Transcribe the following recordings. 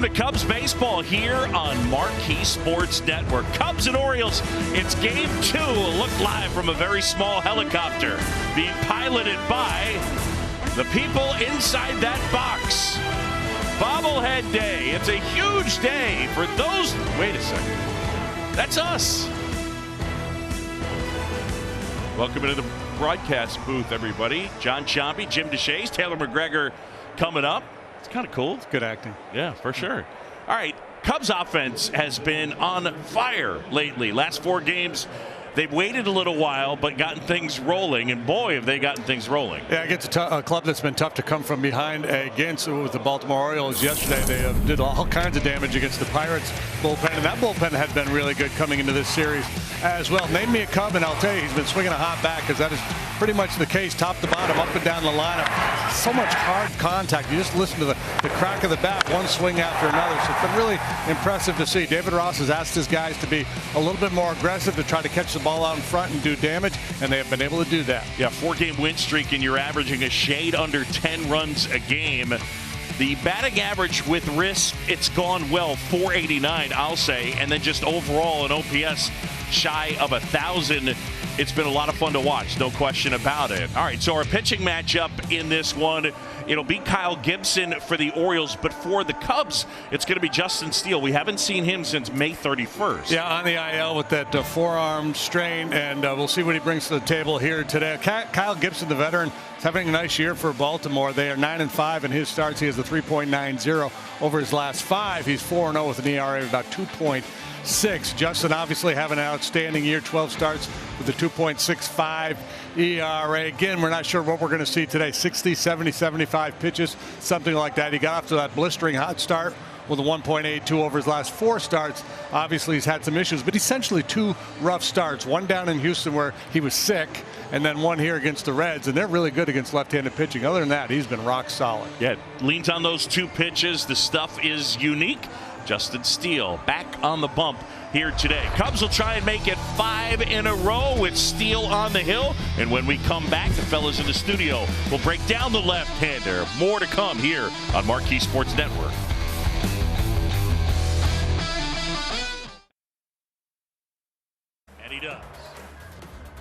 to Cubs baseball here on Marquee Sports Network. Cubs and Orioles, it's game 2. Look live from a very small helicopter being piloted by the people inside that box. Bobblehead Day. It's a huge day for those. Wait a second. That's us. Welcome into the broadcast booth, everybody. John Chompy, Jim DeShays, Taylor McGregor coming up. It's kind of cool. It's good acting. Yeah, for sure. All right, Cubs offense has been on fire lately. Last 4 games, they've waited a little while, but gotten things rolling, and boy, have they gotten things rolling. Yeah, against a club that's been tough to come from behind against with the Baltimore Orioles yesterday. They did all kinds of damage against the Pirates bullpen, and that bullpen has been really good coming into this series as well. Name me a Cub, and I'll tell you he's been swinging a hot bat, because that is pretty much the case, top to bottom, up and down the lineup. So much hard contact. You just listen to the crack of the bat, one swing after another. So it's been really impressive to see. David Ross has asked his guys to be a little bit more aggressive, to try to catch the ball out in front and do damage, and they have been able to do that. Yeah, 4-game win streak, and you're averaging a shade under 10 runs a game. The batting average with risk, it's gone well, 489, I'll say, and then just overall an OPS shy of 1,000. It's been a lot of fun to watch, no question about it. All right, so our pitching matchup in this one, it'll be Kyle Gibson for the Orioles, but for the Cubs, it's going to be Justin Steele. We haven't seen him since May 31st. Yeah, on the IL with that forearm strain, and we'll see what he brings to the table here today. Kyle Gibson, the veteran, is having a nice year for Baltimore. They are 9-5 in his starts. He has a 3.90 over his last 5. He's 4-0 with an ERA of about 2.6. Justin obviously having an outstanding year, 12 starts with a 2.65 ERA. Again, we're not sure what we're going to see today. 60, 70, 75 pitches, something like that. He got off to that blistering hot start with a 1.82 over his last 4 starts. Obviously, he's had some issues, but essentially 2 rough starts. One down in Houston where he was sick, and then one here against the Reds, and they're really good against left-handed pitching. Other than that, he's been rock solid. Yeah, leans on those 2 pitches. The stuff is unique. Justin Steele back on the bump here today. Cubs will try and make it 5 in a row with Steele on the hill. And when we come back, the fellas in the studio will break down the left-hander. More to come here on Marquee Sports Network. And he does.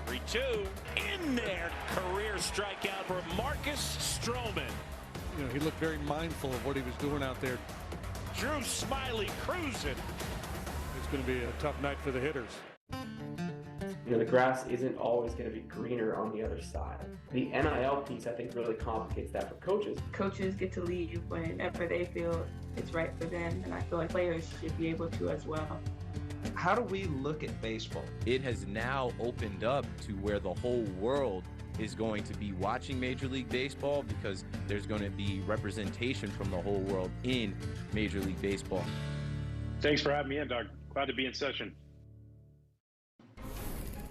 3-2 in there. Career strikeout for Marcus Stroman. You know, he looked very mindful of what he was doing out there. Drew Smiley cruising. It's going to be a tough night for the hitters. You know, the grass isn't always going to be greener on the other side. The NIL piece, I think, really complicates that for coaches. Coaches get to leave whenever they feel it's right for them, and I feel like players should be able to as well. How do we look at baseball? It has now opened up to where the whole world is going to be watching Major League Baseball, because there's going to be representation from the whole world in Major League Baseball. Thanks for having me in, Doug. Glad to be in session.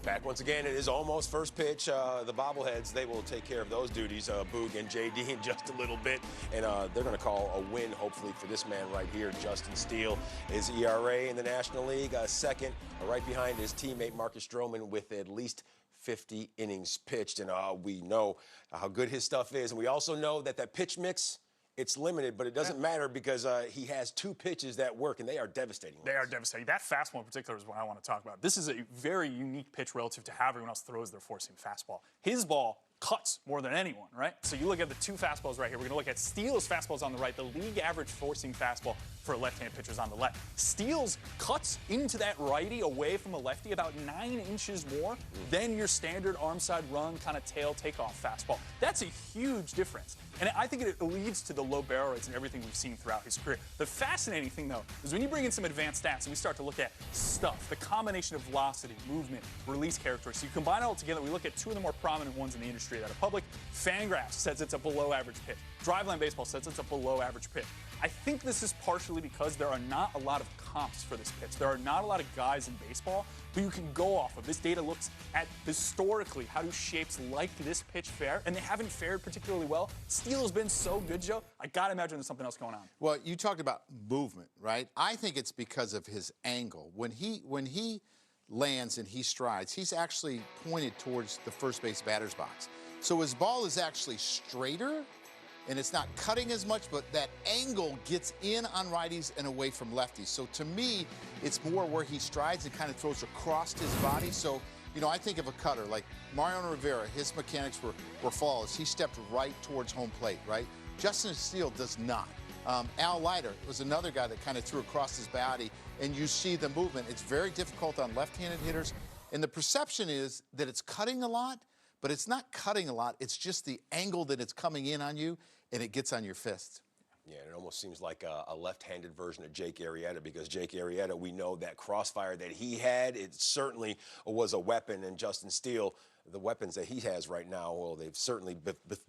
Back once again, it is almost first pitch. The bobbleheads, they will take care of those duties, Boog and JD, in just a little bit. And they're going to call a win, hopefully, for this man right here, Justin Steele. His ERA in the National League, second, right behind his teammate Marcus Stroman with at least 50 innings pitched. And we know how good his stuff is. And we also know that that pitch mix, it's limited, but it doesn't matter, because he has 2 pitches that work, and they are devastating. They are devastating. That fastball in particular is what I want to talk about. This is a very unique pitch relative to how everyone else throws their four-seam fastball. His ball cuts more than anyone, right? So you look at the 2 fastballs right here. We're going to look at Steele's fastballs on the right. The league average four-seam fastball for a left-handed pitcher is on the left. Steele's cuts into that righty away from a lefty about 9 inches more than your standard arm side run kind of tail takeoff fastball. That's a huge difference. And I think it leads to the low barrel rates and everything we've seen throughout his career. The fascinating thing, though, is when you bring in some advanced stats and we start to look at stuff, the combination of velocity, movement, release characteristics, you combine it all together, we look at 2 of the more prominent ones in the industry that are public. Fangraphs says it's a below average pitch. Driveline Baseball says it's a below average pitch. I think this is partially because there are not a lot of comps for this pitch. There are not a lot of guys in baseball who you can go off of. This data looks at historically how do shapes like this pitch fare, and they haven't fared particularly well. Steele has been so good, Joe. I gotta imagine there's something else going on. Well, you talked about movement, right? I think it's because of his angle. When he lands and he strides, he's actually pointed towards the first base batter's box. So his ball is actually straighter and it's not cutting as much, but that angle gets in on righties and away from lefties. So to me, it's more where he strides and kind of throws across his body. So, you know, I think of a cutter like Mariano Rivera. His mechanics were flawless. He stepped right towards home plate, right? Justin Steele does not. Al Leiter was another guy that kind of threw across his body, and you see the movement. It's very difficult on left-handed hitters, and the perception is that it's cutting a lot, but it's not cutting a lot. It's just the angle that it's coming in on you, and it gets on your fist. Yeah, and it almost seems like a left-handed version of Jake Arrieta, because Jake Arrieta, we know that crossfire that he had, it certainly was a weapon, and Justin Steele, the weapons that he has right now, well, they've certainly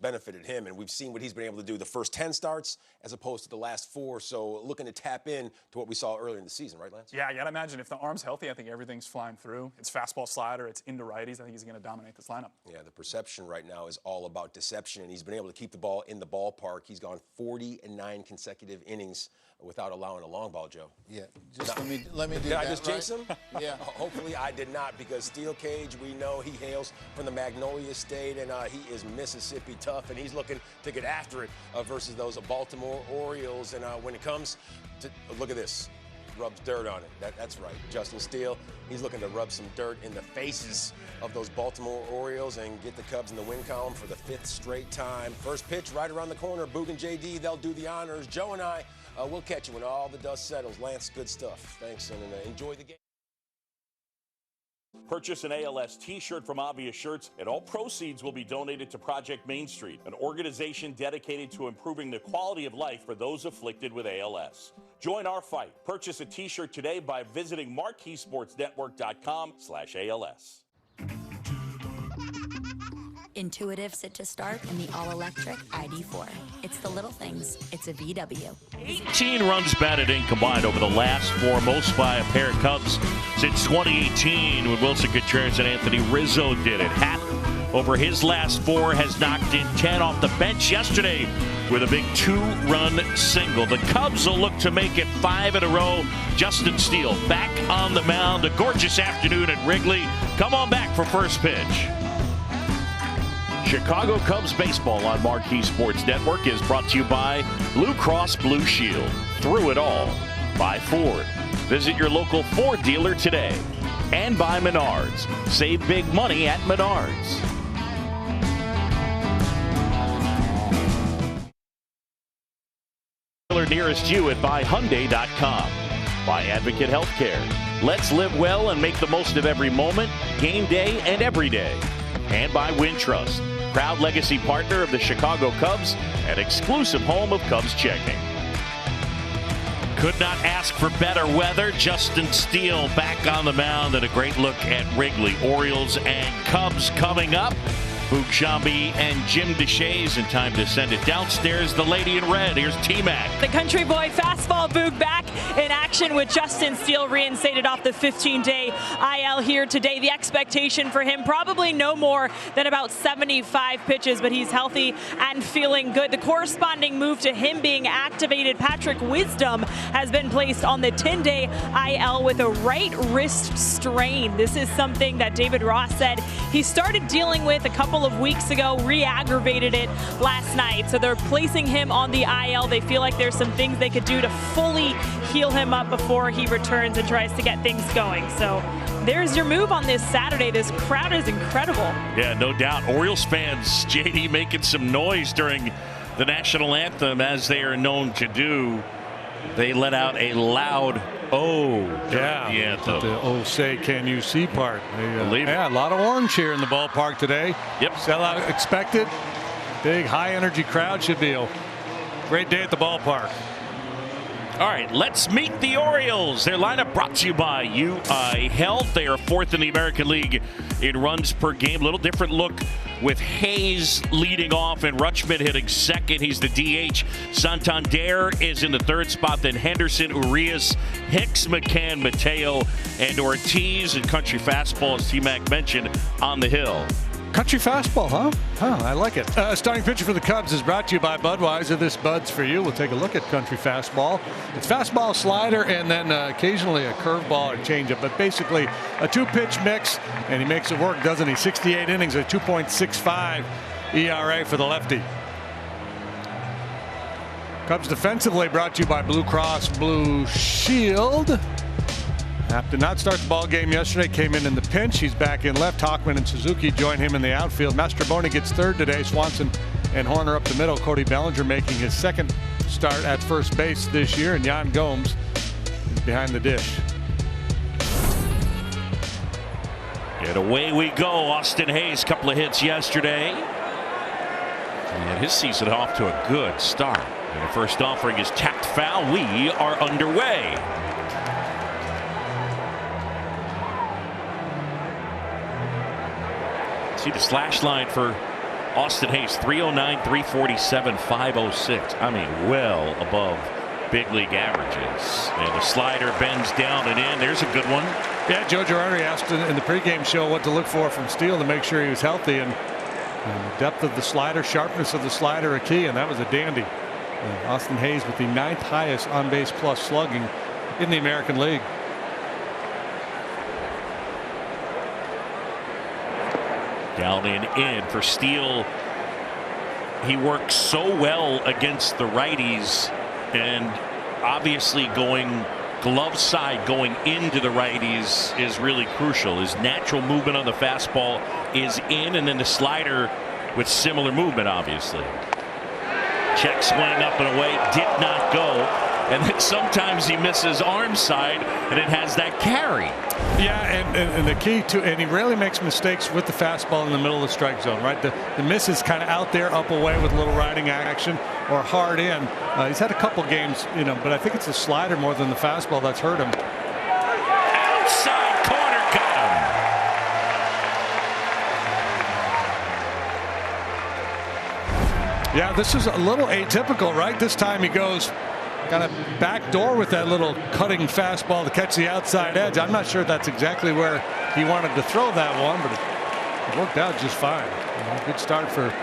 benefited him, and we've seen what he's been able to do the first 10 starts as opposed to the last 4, so looking to tap in to what we saw earlier in the season, right, Lance? Yeah, you got to imagine if the arm's healthy, I think everything's flying through. It's fastball slider, it's into righties. I think he's going to dominate this lineup. Yeah, the perception right now is all about deception, and he's been able to keep the ball in the ballpark. He's gone 49 consecutive innings without allowing a long ball, Joe. Yeah, just let me do did that. I just jinx him? Yeah. Hopefully I did not, because Steel Cage, we know he hails from the Magnolia State, and he is Mississippi tough, and he's looking to get after it versus those Baltimore Orioles. And when it comes to, look at this, rubs dirt on it. That's right. Justin Steele, he's looking to rub some dirt in the faces of those Baltimore Orioles and get the Cubs in the win column for the 5th straight time. First pitch right around the corner. Boog and JD, they'll do the honors. Joe and I, we'll catch you when all the dust settles. Lance, good stuff. Thanks, and enjoy the game. Purchase an ALS t-shirt from Obvious Shirts, and all proceeds will be donated to Project Main Street, an organization dedicated to improving the quality of life for those afflicted with ALS. Join our fight. Purchase a t-shirt today by visiting MarqueeSportsNetwork.com/ALS. Intuitive sit to start in the all-electric ID4. It's the little things. It's a VW. 18 runs batted in combined over the last 4, most by a pair of Cubs since 2018 when Wilson Contreras and Anthony Rizzo did it. Happ, over his last 4, has knocked in 10 off the bench yesterday with a big 2-run single. The Cubs will look to make it 5 in a row. Justin Steele back on the mound. A gorgeous afternoon at Wrigley. Come on back for first pitch. Chicago Cubs baseball on Marquee Sports Network is brought to you by Blue Cross Blue Shield. Through it all. By Ford. Visit your local Ford dealer today. And by Menards. Save big money at Menards. Dealer nearest you at buyhyundai.com. By Advocate Healthcare. Let's live well and make the most of every moment, game day, and every day. And by Wintrust, proud legacy partner of the Chicago Cubs and exclusive home of Cubs checking. Could not ask for better weather. Justin Steele back on the mound, and a great look at Wrigley. Orioles and Cubs coming up. Boog Sciambi and Jim Deshaies, in time to send it downstairs. The lady in red, here's T-Mac. The country boy fastball. Boog back in action with Justin Steele reinstated off the 15-day IL here today. The expectation for him, probably no more than about 75 pitches, but he's healthy and feeling good. The corresponding move to him being activated, Patrick Wisdom has been placed on the 10-day IL with a right wrist strain. This is something that David Ross said he started dealing with a couple of weeks ago, re-aggravated it last night. So they're placing him on the IL. They feel like there's some things they could do to fully heal him up before he returns and tries to get things going. So there's your move on this Saturday. This crowd is incredible. Yeah, no doubt. Orioles fans, JD, making some noise during the national anthem, as they are known to do. They let out a loud "oh" yeah, the anthem. The "oh say can you see" part. Believe it. Yeah, a lot of orange here in the ballpark today. Yep. Sellout expected. Big high energy crowd. Should be a great day at the ballpark. All right, let's meet the Orioles. Their lineup brought to you by UI Health. They are 4th in the American League in runs per game. A little different look with Hayes leading off and Rutschman hitting second. He's the DH. Santander is in the 3rd spot. Then Henderson, Urias, Hicks, McCann, Mateo, and Ortiz. And country fastball, as T-Mac mentioned, on the hill. Country fastball, huh? I like it. Starting pitcher for the Cubs is brought to you by Budweiser. This Bud's for you. We'll take a look at country fastball. It's fastball, slider, and then occasionally a curveball or changeup, but basically a 2-pitch mix, and he makes it work, doesn't he? 68 innings, a 2.65 ERA for the lefty. Cubs defensively brought to you by Blue Cross Blue Shield. Happ did not start the ball game yesterday. Came in the pinch. He's back in left. Hockman and Suzuki join him in the outfield. Mastroboni gets third today. Swanson and Horner up the middle. Cody Bellinger making his second start at first base this year. And Yan Gomes is behind the dish. And away we go. Austin Hayes, couple of hits yesterday. And his season off to a good start. And the first offering is tapped foul. We are underway. See the slash line for Austin Hayes, 309, 347, 506. I mean, well above big league averages. And the slider bends down and in. There's a good one. Yeah, Joe Girardi asked in the pregame show what to look for from Steele to make sure he was healthy. And the depth of the slider, sharpness of the slider, a key, and that was a dandy. Austin Hayes with the 9th highest on-base plus slugging in the American League. Down and in for Steele. He works so well against the righties, and obviously going glove side going into the righties is really crucial. His natural movement on the fastball is in, and then the slider with similar movement, obviously. Check swing up and away, did not go. And then sometimes he misses arm side, and it has that carry. Yeah, and the key to, and he rarely makes mistakes with the fastball in the middle of the strike zone, right? The miss is kind of out there, up away with a little riding action or hard in. He's had a couple games, you know, but I think it's the slider more than the fastball that's hurt him. Outside corner, got him. Yeah, this is a little atypical, right? This time he goes kind of back door with that little cutting fastball to catch the outside edge. I'm not sure that's exactly where he wanted to throw that one, but it worked out just fine. Good start for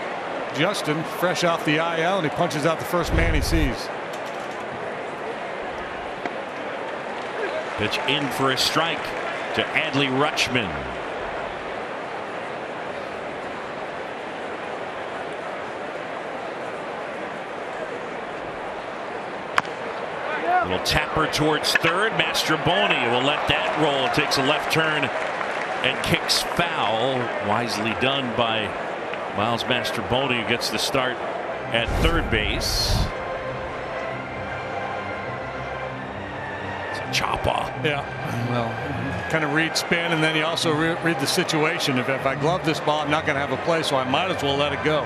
Justin, fresh off the IL, and he punches out the first man he sees. Pitch in for a strike to Adley Rutschman. Little tapper towards third. Mastroboni will let that roll. Takes a left turn and kicks foul. Wisely done by Miles Mastroboni, who gets the start at third base. It's a chopper. Yeah, well, kind of read spin, and then you also read the situation. If I glove this ball, I'm not going to have a play, so I might as well let it go.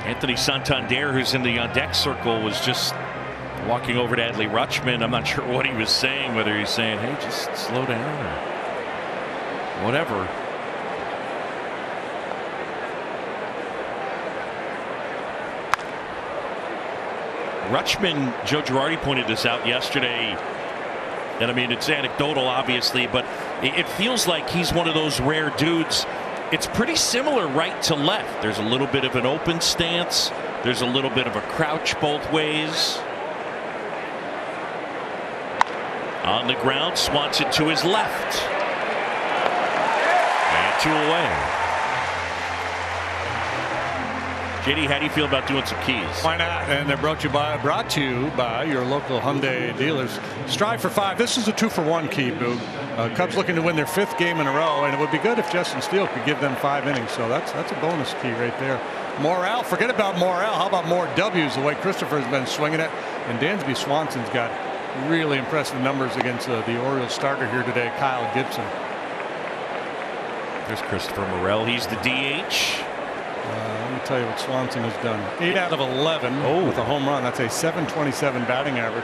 Anthony Santander, who's in the on-deck circle, was just walking over to Adley Rutschman. I'm not sure what he was saying, whether he's saying, hey, just slow down or whatever. Rutschman, Joe Girardi pointed this out yesterday, and I mean, it's anecdotal, obviously, but it feels like he's one of those rare dudes. It's pretty similar right to left. There's a little bit of an open stance. There's a little bit of a crouch both ways. On the ground, Swanson to his left. And 2 away. JD, how do you feel about doing some keys? Why not? And they're brought to you by your local Hyundai dealers. Strive for 5. This is a 2-for-1 key, Boog. Cubs looking to win their 5th game in a row, and it would be good if Justin Steele could give them 5 innings. So that's a bonus key right there. Morale, forget about Morale. How about more W's? The way Christopher's been swinging it, and Dansby Swanson's got really impressive numbers against the Orioles starter here today, Kyle Gibson. There's Christopher Morel. He's the DH. Let me tell you what Swanson has done. 8 out of 11 with a home run. That's a .727 batting average.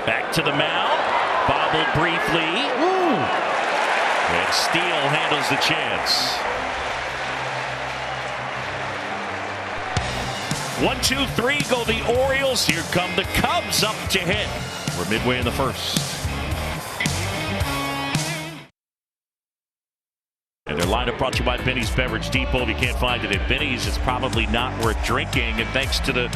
Back to the mound. Bobbled briefly. Ooh. And Steele handles the chance. 1, 2, 3 go the Orioles. Here come the Cubs up to hit. We're midway in the first. And their lineup brought to you by Benny's Beverage Depot. If you can't find it at Benny's, it's probably not worth drinking. And thanks to the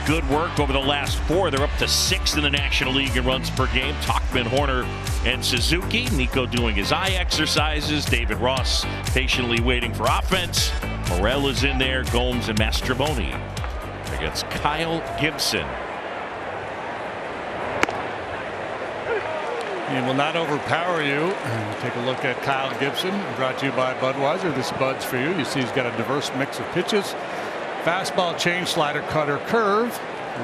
good work over the last 4. They're up to 6th in the National League in runs per game. Tauchman, Horner, and Suzuki. Nico doing his eye exercises. David Ross patiently waiting for offense. Morel is in there. Gomes and Mastrobuoni against Kyle Gibson. He will not overpower you. Take a look at Kyle Gibson, brought to you by Budweiser. This Bud's for you. You see he's got a diverse mix of pitches. Fastball, change, slider, cutter, curve.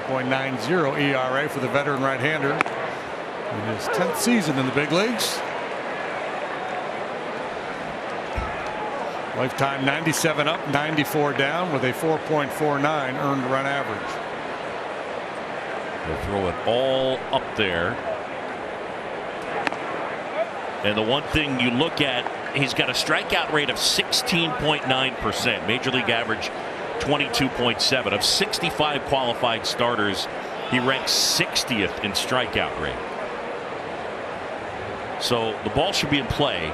3.90 ERA for the veteran right-hander in his 10th season in the big leagues. Lifetime 97 up, 94 down with a 4.49 earned run average. They'll throw it all up there. And the one thing you look at, he's got a strikeout rate of 16.9%. Major league average 22.7. Of 65 qualified starters, he ranks 60th in strikeout rate. So the ball should be in play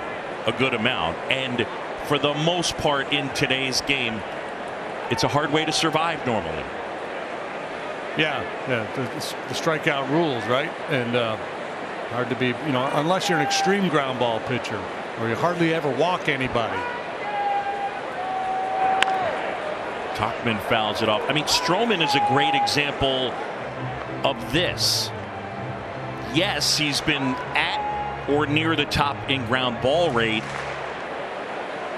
a good amount. And for the most part in today's game, it's a hard way to survive normally. Yeah, the strikeout rules, right? And hard to be, unless you're an extreme ground ball pitcher or you hardly ever walk anybody. Tauchman fouls it off. I mean, Stroman is a great example of this. Yes, he's been at or near the top in ground ball rate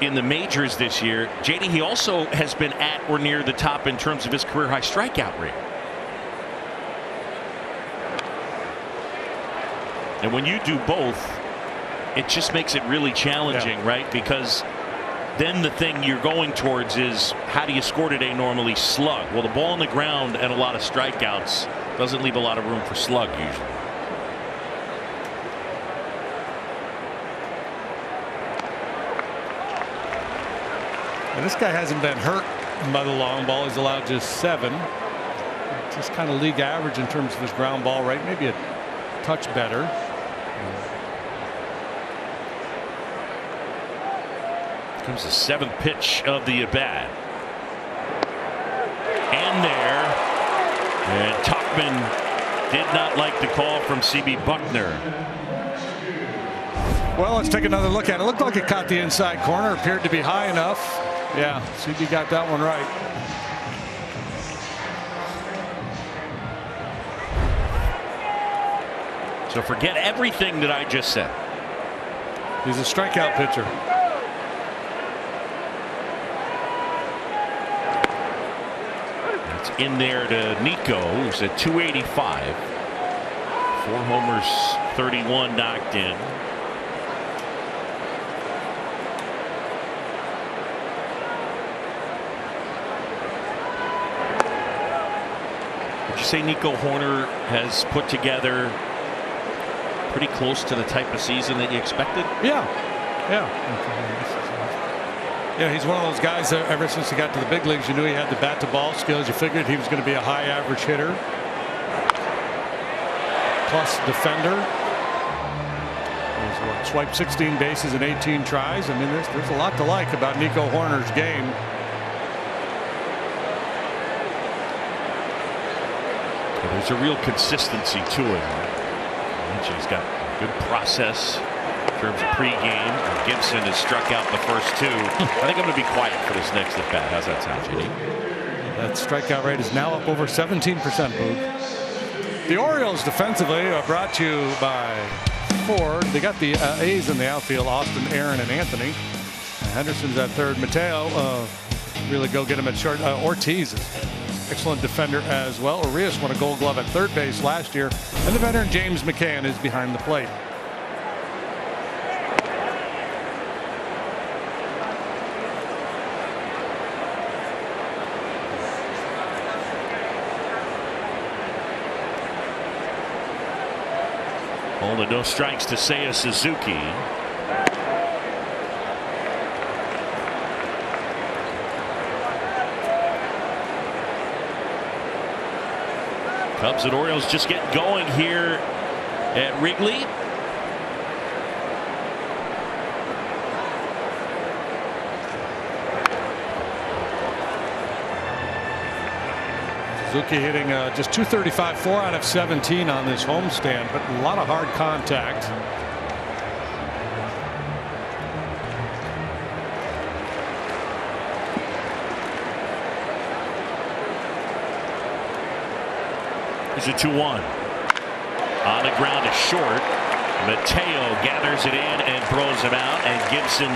in the majors this year. JD, he also has been at or near the top in terms of his career high strikeout rate. And when you do both, it just makes it really challenging, right? Because then the thing you're going towards is, how do you score today normally? Slug. Well, the ball on the ground and a lot of strikeouts doesn't leave a lot of room for slug usually. And this guy hasn't been hurt by the long ball. He's allowed just 7. Just kind of league average in terms of his ground ball rate. Maybe a touch better. Comes the 7th pitch of the at-bat. And there. And Tauchman did not like the call from CB Buckner. Well, let's take another look at it. It looked like it caught the inside corner. Appeared to be high enough. Yeah, CB got that one right. So forget everything that I just said. He's a strikeout pitcher. It's in there to Nico, who's at 285. 4 homers, 31 knocked in. Would you say Nico Horner has put together pretty close to the type of season that you expected? Yeah. Yeah, he's one of those guys that ever since he got to the big leagues, you knew he had the bat to ball skills. You figured he was going to be a high average hitter. Plus defender. He's swiped 16 bases in 18 tries. I mean, there's a lot to like about Nico Horner's game. There's a real consistency to it. He's got good process in terms of pregame. Gibson has struck out the first 2. I think I'm going to be quiet for this next at bat. How's that sound, JD? That strikeout rate is now up over 17%, Boog. The Orioles defensively are brought to you by Ford. They got the A's in the outfield, Austin, Aaron, and Anthony. Henderson's at third. Mateo really go get him at short. Ortiz is excellent defender as well. Urias won a Gold Glove at third base last year. And the veteran James McCann is behind the plate. Only no strikes to Seiya Suzuki. Cubs and Orioles just getting going here at Wrigley. Suzuki hitting just .235, 4 out of 17 on this homestand, but a lot of hard contact. It's a 2-1. On the ground is short. Mateo gathers it in and throws him out, and Gibson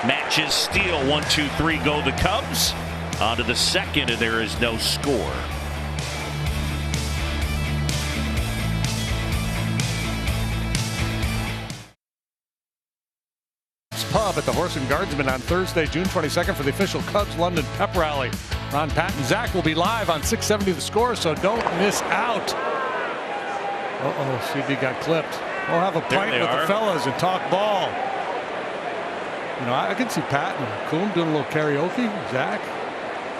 matches Steele. 1-2-3 go the Cubs. On to the second, and there is no score. Pub at the Horse and Guardsman on Thursday, June 22nd for the official Cubs London Pep Rally. Ron, Pat, and Zach will be live on 670 The Score, so don't miss out. CB got clipped. We'll have a pint with the fellas and talk ball. You know, I can see Pat and Coombe doing a little karaoke. Zach,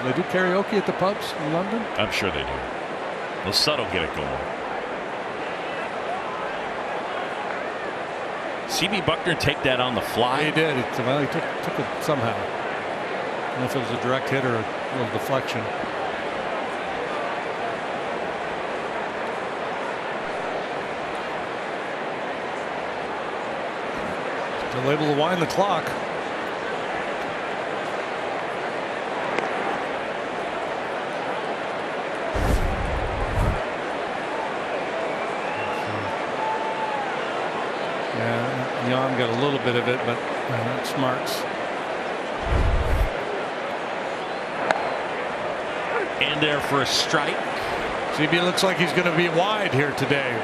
do they do karaoke at the pubs in London? I'm sure they do. Lasutto will get it going. CB Buckner take that on the fly? He did. Well, he took it somehow. I don't know if it was a direct hit or a little deflection. Still able to wind the clock. Jan got a little bit of it, but Smarts. And there for a strike. CB looks like he's going to be wide here today.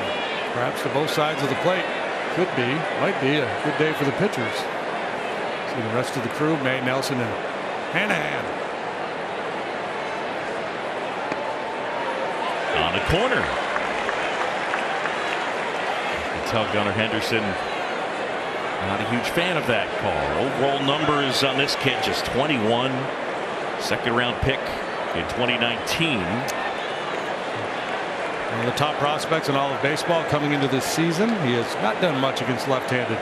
Perhaps to both sides of the plate. Could be. Might be a good day for the pitchers. See the rest of the crew, May, Nelson, and Hanahan. On the corner. You can tell Gunnar Henderson not a huge fan of that call. Overall numbers on this kid just 21. Second round pick in 2019. One of the top prospects in all of baseball coming into this season. He has not done much against left-handed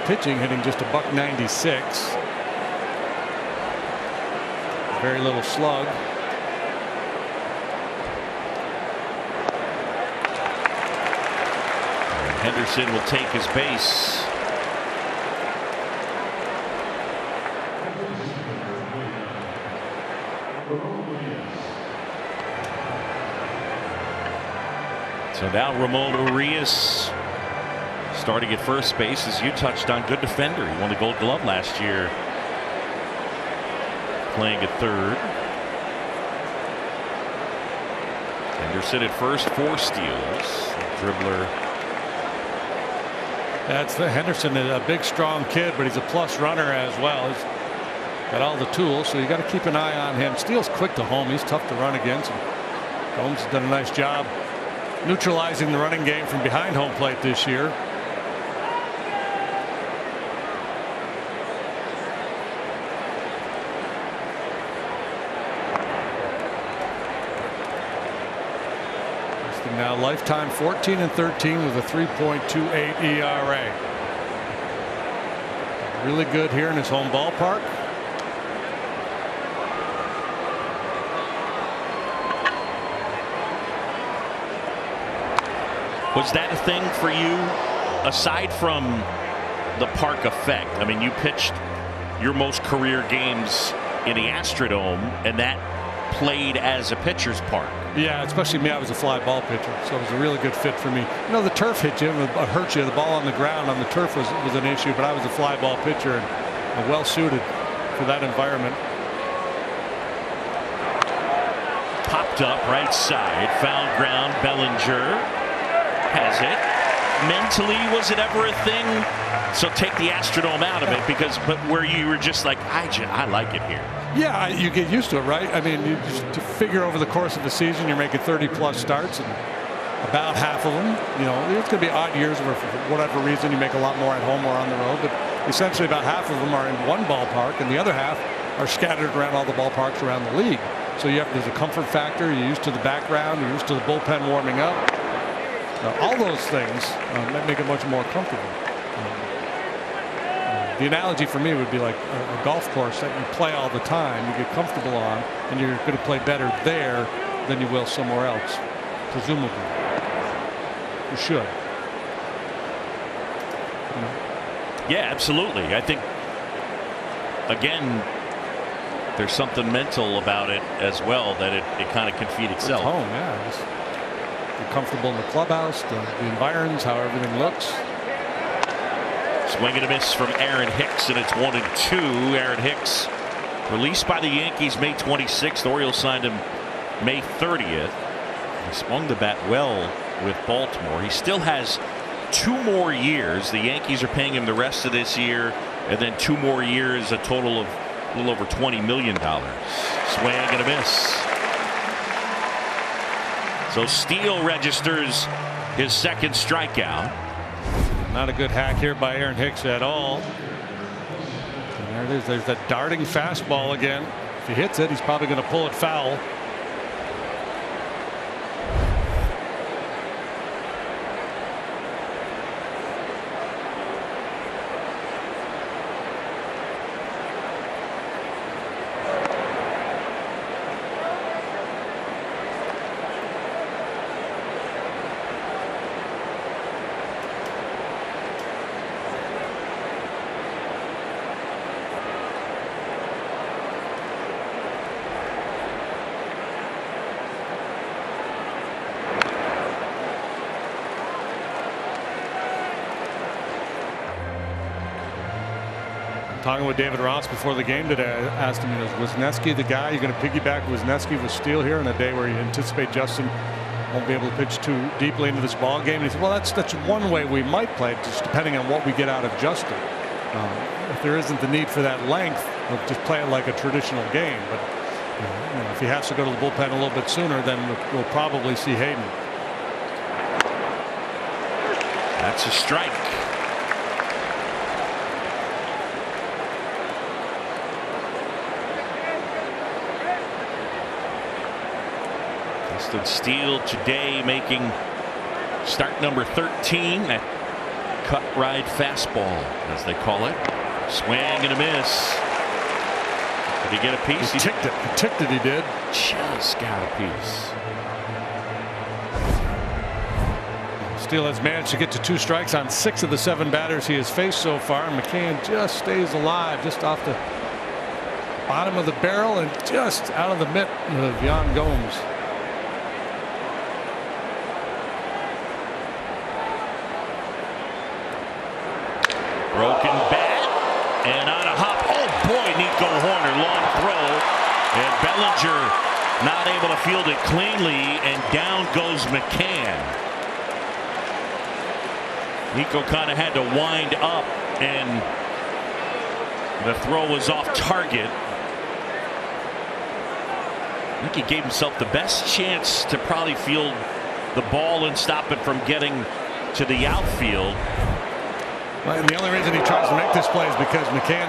pitching, hitting just a .196. Very little slug. And Henderson will take his base. So now Ramon Urias starting at first base, as you touched on. Good defender. He won the Gold Glove last year. Playing at third. Henderson at first, 4 steals. Dribbler. That's the Henderson, is a big, strong kid, but he's a plus runner as well. He's got all the tools, so you got to keep an eye on him. Steele's quick to home. He's tough to run against. Holmes has done a nice job neutralizing the running game from behind home plate this year. Now lifetime 14-13 with a 3.28 ERA. Really good here in his home ballpark. Was that a thing for you, aside from the park effect? I mean, you pitched your most career games in the Astrodome, and that played as a pitcher's park. Yeah, especially me. I was a fly ball pitcher, so it was a really good fit for me. You know, the turf hit you, hurt you. The ball on the ground on the turf was an issue, but I was a fly ball pitcher and well suited for that environment. Popped up right side, foul ground. Bellinger has it. Mentally, was it ever a thing? So take the Astrodome out of it, because but where you were just like, I like it here. Yeah, you get used to it, right? I mean, you just to figure over the course of the season, you're making 30-plus starts, and about half of them, you know, it's going to be odd years where for whatever reason you make a lot more at home or on the road, but essentially about half of them are in one ballpark, and the other half are scattered around all the ballparks around the league. So there's a comfort factor. You're used to the background. You're used to the bullpen warming up. All those things make it much more comfortable. The analogy for me would be like a golf course that you play all the time, you get comfortable on, and you're going to play better there than you will somewhere else, presumably. You should. Yeah, absolutely. I think, again, there's something mental about it as well, that it kind of can feed itself. It's home, yeah. You're comfortable in the clubhouse, the environs, how everything looks. Swing and a miss from Aaron Hicks, and it's 1-2. Aaron Hicks released by the Yankees May 26th. The Orioles signed him May 30th. He swung the bat well with Baltimore. He still has 2 more years. The Yankees are paying him the rest of this year, and then 2 more years, a total of a little over $20 million. Swing and a miss. So Steele registers his second strikeout. Not a good hack here by Aaron Hicks at all. And there it is. There's that darting fastball again. If he hits it, he's probably going to pull it foul. Talking with David Ross before the game today, I asked him, is Wisniewski the guy? You're going to piggyback Wisniewski with Steele here in a day where you anticipate Justin won't be able to pitch too deeply into this ball game? And he said, well, that's one way we might play, just depending on what we get out of Justin. If there isn't the need for that length, we'll just play it like a traditional game. But if he has to go to the bullpen a little bit sooner, then we'll probably see Hayden. That's a strike. Justin Steele today making start number 13. That cut ride fastball, as they call it. Swing and a miss. Did he get a piece? He ticked it. He ticked it. He did. Just got a piece. Steele has managed to get to 2 strikes on 6 of the 7 batters he has faced so far. McCann just stays alive, just off the bottom of the barrel and just out of the mitt of Yan Gomes. Broken bat, and on a hop, oh boy, Nico Horner, long throw, and Bellinger not able to field it cleanly, and down goes McCann. Nico kind of had to wind up, and the throw was off target. I think he gave himself the best chance to probably field the ball and stop it from getting to the outfield. Well, and the only reason he tries to make this play is because McCann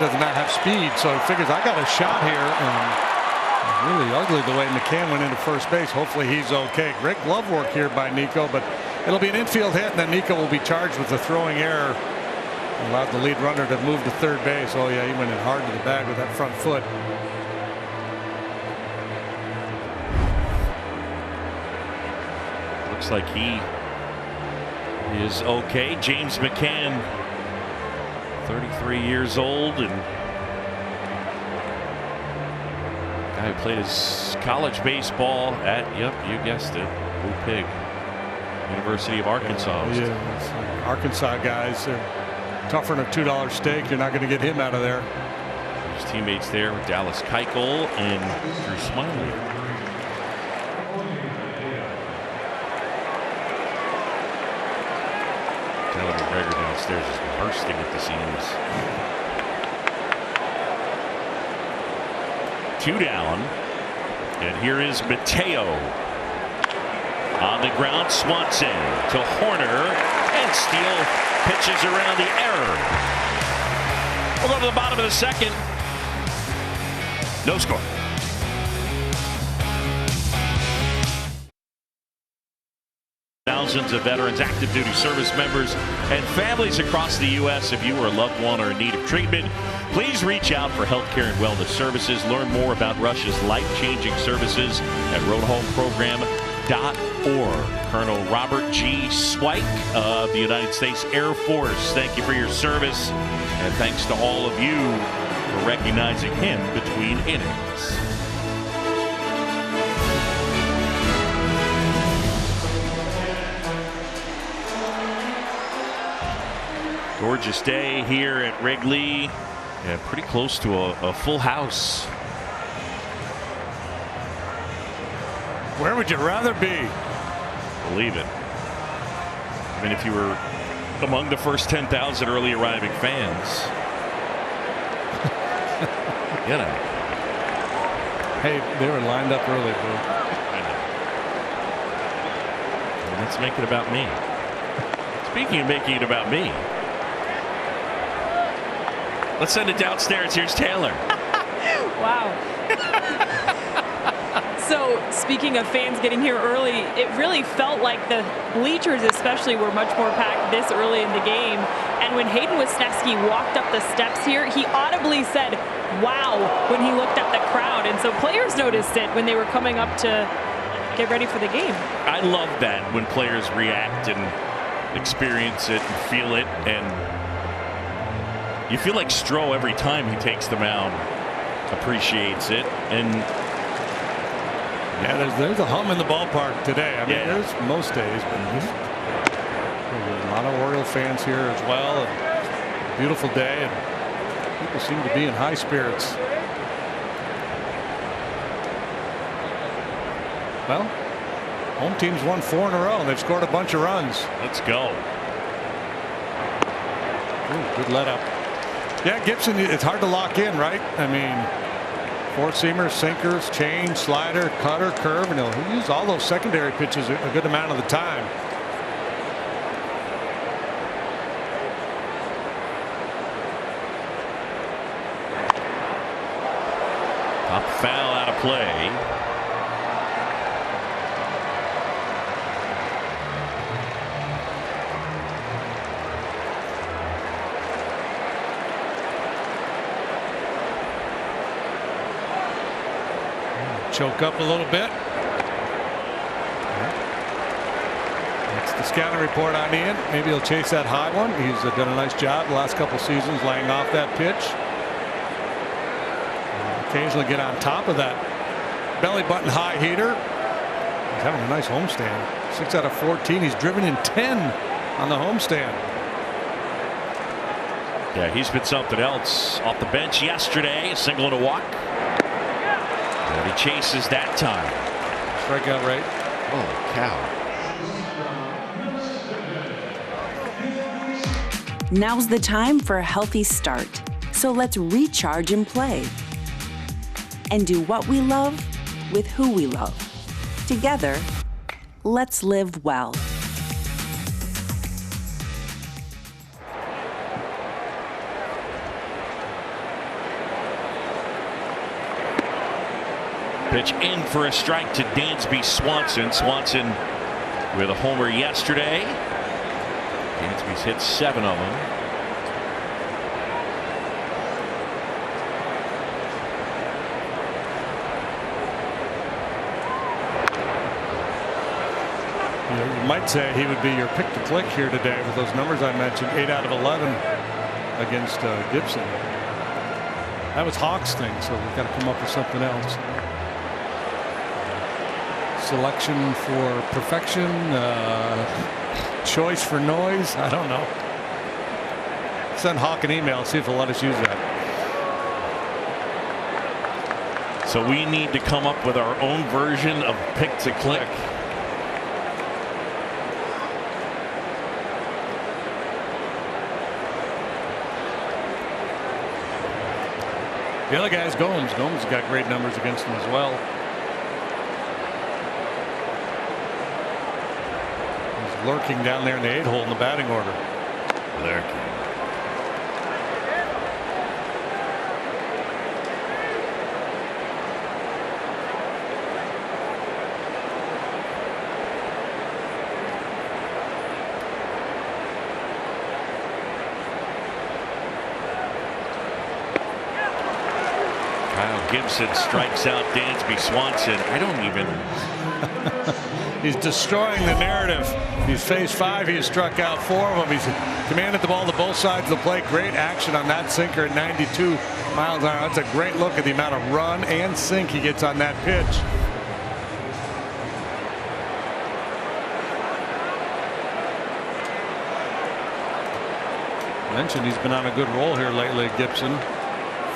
does not have speed, so he figures I got a shot here. And really ugly the way McCann went into first base. Hopefully he's okay. Great glove work here by Nico, but it'll be an infield hit, and then Nico will be charged with a throwing error. Allowed the lead runner to move to third base. Oh yeah, he went in hard to the bag with that front foot. Looks like he is okay. James McCann, 33 years old, and guy who played his college baseball at, yep, you guessed it, Blue Pig, University of Arkansas. Yeah, Arkansas guys are tougher than a $2 steak. You're not going to get him out of there. His teammates there with Dallas Keuchel and Drew Smiley. Taylor McGregor downstairs is bursting at the seams. 2 down, and here is Mateo on the ground. Swanson to Horner, and Steele pitches around the error. We'll go to the bottom of the second. No score. Thousands of veterans, active duty service members, and families across the U.S. If you or a loved one are in need of treatment, please reach out for healthcare and wellness services. Learn more about Russia's life-changing services at roadhomeprogram.org. Colonel Robert G. Swike of the United States Air Force, thank you for your service, and thanks to all of you for recognizing him between innings. Gorgeous day here at Wrigley. Yeah, pretty close to a full house. Where would you rather be? Believe it. I mean, if you were among the first 10,000 early arriving fans. You know. Hey, they were lined up early, bro. I know. Let's make it about me. Speaking of making it about me. Let's send it downstairs. Here's Taylor. Wow. So, speaking of fans getting here early, it really felt like the bleachers especially were much more packed this early in the game. And when Hayden Wisniewski walked up the steps here, he audibly said, wow, when he looked at the crowd. And so players noticed it when they were coming up to get ready for the game. I love that when players react and experience it and feel it. And you feel like Stroh every time he takes the mound appreciates it. And yeah, there's a hum in the ballpark today. I mean, there's most days, but there's a lot of Oriole fans here as well. And beautiful day, and people seem to be in high spirits. Well, home team's won 4 in a row, and they've scored a bunch of runs. Let's go. Ooh, good let up. Yeah, Gibson, it's hard to lock in, right? I mean, four-seamers, sinkers, change, slider, cutter, curve, and he'll use all those secondary pitches a good amount of the time. Top foul out of play. Choke up a little bit. That's the scouting report on Ian. Maybe he'll chase that high one. He's done a nice job the last couple seasons laying off that pitch. Occasionally get on top of that belly button high heater. He's having a nice homestand. 6 out of 14. He's driven in 10 on the homestand. Yeah, he's been something else off the bench yesterday. A single and a walk. And he chases that time. Strikeout rate. Holy cow. Now's the time for a healthy start. So let's recharge and play. And do what we love with who we love. Together, let's live well. Pitch in for a strike to Dansby Swanson. Swanson with a homer yesterday. Dansby's hit 7 of them. You might say he would be your pick to click here today with those numbers I mentioned. 8 out of 11 against Gibson. That was Hawk's thing, so we've got to come up with something else. Selection for perfection, choice for noise. I don't know. Send Hawk an email, see if he'll let us use that. So we need to come up with our own version of pick to click. The other guy's Gomes. Gomes has got great numbers against him as well. Lurking down there in the 8-hole in the batting order. Lurking. Gibson strikes out Dansby Swanson. I don't even. He's destroying the narrative. He's faced 5. He has struck out 4 of them. He's commanded the ball to both sides of the plate. Great action on that sinker at 92 miles an hour. That's a great look at the amount of run and sink he gets on that pitch. Mentioned he's been on a good roll here lately, Gibson.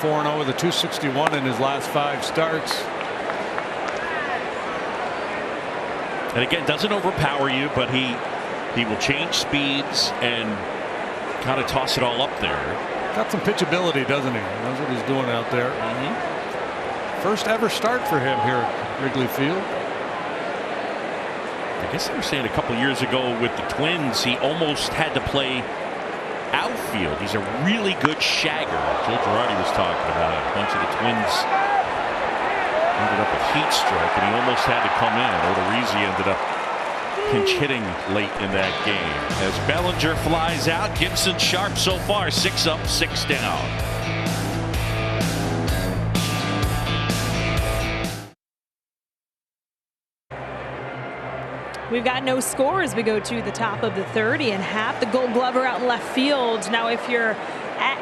4-0 with a 261 in his last 5 starts. And again, doesn't overpower you, but he will change speeds and kind of toss it all up there. Got some pitchability, doesn't he? Knows what he's doing out there. First ever start for him here at Wrigley Field. I guess they were saying a couple years ago with the Twins, he almost had to play outfield. He's a really good shagger. Joe Girardi was talking about it. A bunch of the Twins ended up with heat stroke, and he almost had to come in. Odorizzi ended up pinch hitting late in that game. As Bellinger flies out, Gibson sharp so far, 6 up, 6 down. We've got no score as we go to the top of the 3rd. Ian Happ, the Gold Glover out in left field. Now, if you're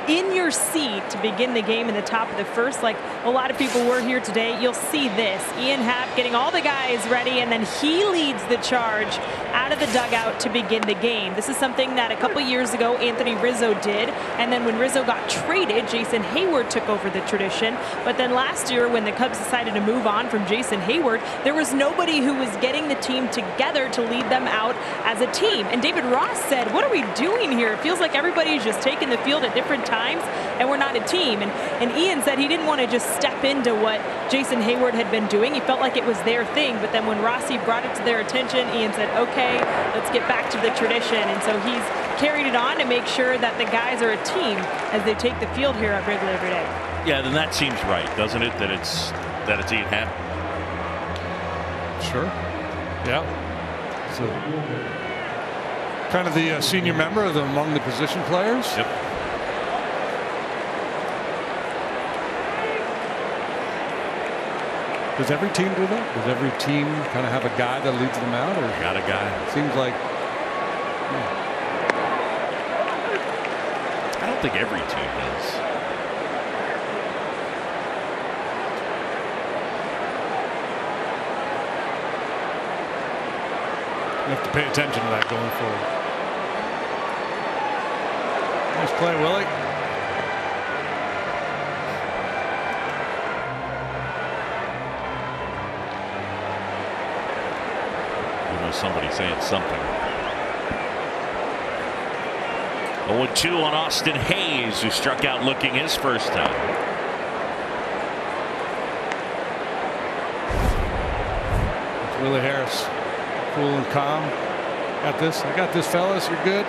in your seat to begin the game in the top of the 1st, like a lot of people were here today, you'll see this. Ian Happ getting all the guys ready, and then he leads the charge out of the dugout to begin the game. This is something that a couple years ago Anthony Rizzo did, and then when Rizzo got traded, Jason Hayward took over the tradition. But then last year, when the Cubs decided to move on from Jason Hayward, there was nobody who was getting the team together to lead them out as a team. And David Ross said, "What are we doing here? It feels like everybody's just taking the field at different times, and we're not a team." And Ian said he didn't want to just step into what Jason Hayward had been doing. He felt like it was their thing. But then when Rossi brought it to their attention, Ian said, "Okay, let's get back to the tradition." And so he's carried it on to make sure that the guys are a team as they take the field here at Wrigley every day. Yeah, then that seems right, doesn't it? That it's Ian Happ. Sure. Yeah. So kind of the senior member among the position players. Yep. Does every team do that? Does every team kind of have a guy that leads them out? Or got a guy. Seems like. I don't think every team does. You have to pay attention to that going forward. Nice play, Willie. Somebody saying something. 0-2 on Austin Hayes, who struck out looking his first time. It's Willie Harris, cool and calm. Got this. I got this, fellas. You're good.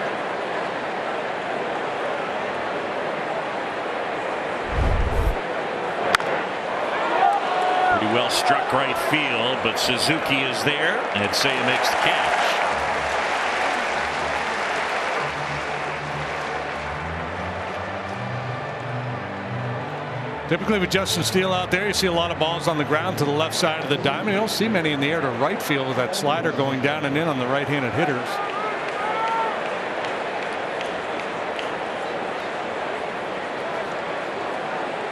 Pretty well struck right field, but Suzuki is there, and Seiya makes the catch. Typically with Justin Steele out there, you see a lot of balls on the ground to the left side of the diamond. You don't see many in the air to right field with that slider going down and in on the right-handed hitters.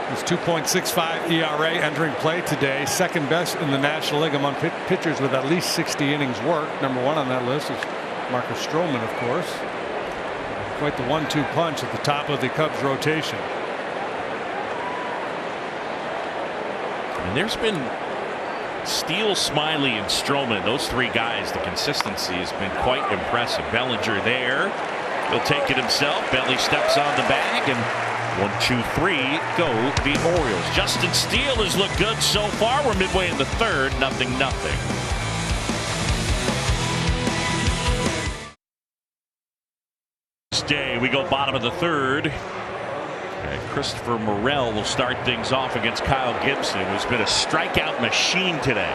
His 2.65 ERA entering play today, second best in the National League among pitchers with at least 60 innings worked. Number 1 on that list is Marcus Stroman, of course. Quite the 1-2 punch at the top of the Cubs rotation. And there's been Steele, Smiley, and Stroman. Those 3 guys, the consistency has been quite impressive. Bellinger there. He'll take it himself. Belly steps on the bag, and 1, 2, 3 go the Orioles. Justin Steele has looked good so far. We're midway in the 3rd, 0-0. Day we go bottom of the 3rd. And Christopher Morel will start things off against Kyle Gibson, who's been a strikeout machine today.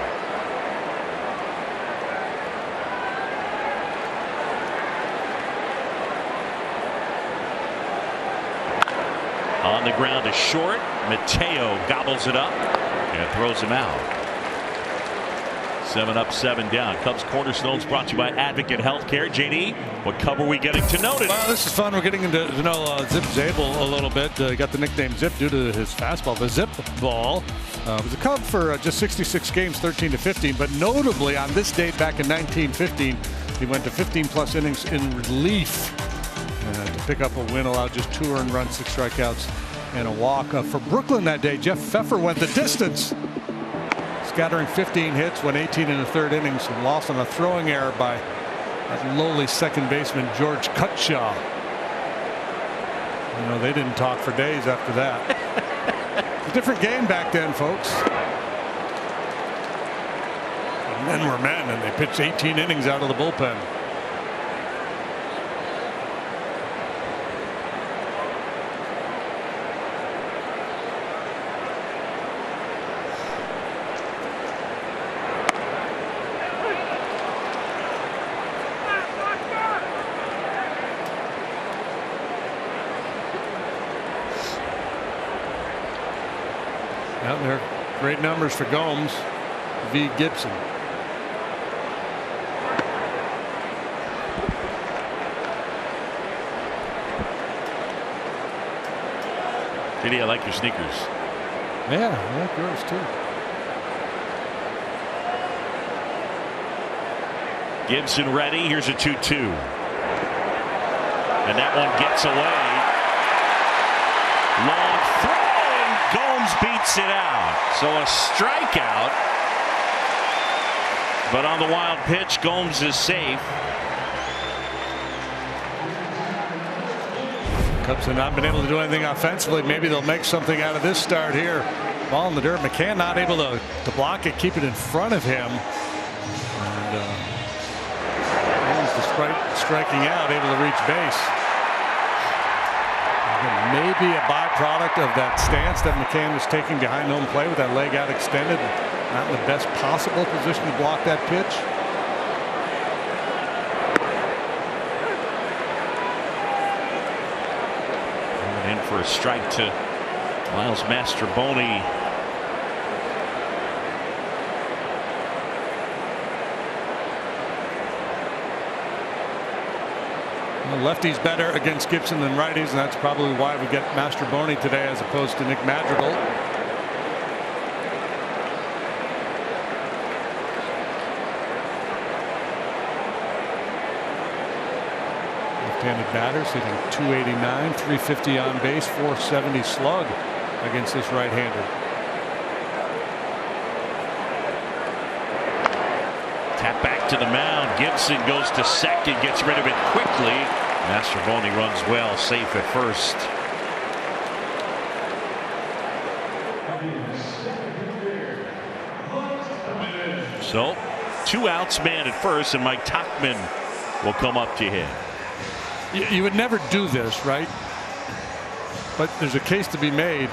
On the ground is short. Mateo gobbles it up and throws him out. 7 up, 7 down. Cubs Cornerstones brought to you by Advocate Healthcare. JD, what cover are we getting to know today? Well, this is fun. We're getting to know Zip Zabel a little bit. He got the nickname Zip due to his fastball. The Zip ball was a Cub for just 66 games, 13 to 15. But notably, on this date back in 1915, he went to 15-plus innings in relief to pick up a win, allowed just 2 earned runs, 6 strikeouts, and a walk. For Brooklyn that day, Jeff Pfeffer went the distance, scattering 15 hits, went 18 in the 3rd innings, and lost on a throwing error by that lowly second baseman George Cutshaw. You know, they didn't talk for days after that. It's a different game back then, folks. And men were men, and they pitched 18 innings out of the bullpen. Yeah, they're great numbers for Gomes v. Gibson. JD, I like your sneakers. Yeah, I like yours too. Gibson ready. Here's a 2-2. And that one gets away. Long throw, and Gomes beats it out. So a strikeout. But on the wild pitch, Gomes is safe. Cubs have not been able to do anything offensively. Maybe they'll make something out of this start here. Ball in the dirt. McCann not able to block it, keep it in front of him. And striking out, able to reach base. Maybe a byproduct of that stance that McCann was taking behind home plate with that leg out extended. Not in the best possible position to block that pitch. In for a strike to Miles Mastrobuoni. Well, lefties better against Gibson than righties, and that's probably why we get Mastrobuoni today as opposed to Nick Madrigal. Left-handed batters hitting .289, .350 on base, .470 slug against this right-hander. Tap back to the mound. Gibson goes to second, gets rid of it quickly. Mastrobuoni runs well, safe at first. So 2 outs, man at first, and Mike Tauchman will come up to hit. You would never do this, right? But there's a case to be made.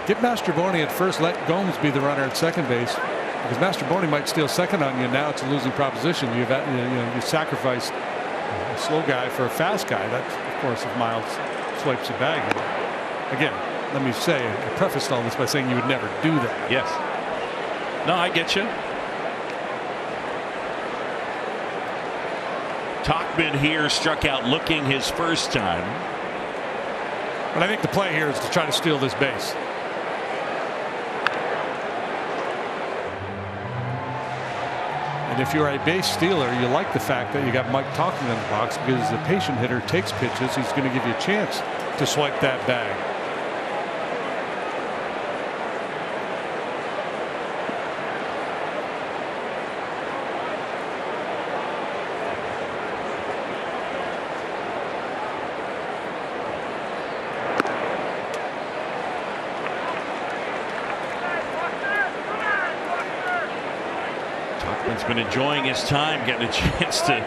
Get Mastrobuoni at first, let Gomes be the runner at second base, because Mastrobuoni might steal second on you. Now it's a losing proposition. You sacrificed a slow guy for a fast guy. That, of course, if Miles swipes it back. Again, let me say, I prefaced all this by saying you would never do that. Yes. No, I get you. Tauchman here struck out looking his first time. But I think the play here is to try to steal this base. And if you're a base stealer, you like the fact that you got Mike Tauchman in the box, because as the patient hitter takes pitches, he's going to give you a chance to swipe that bag. Been enjoying his time, getting a chance to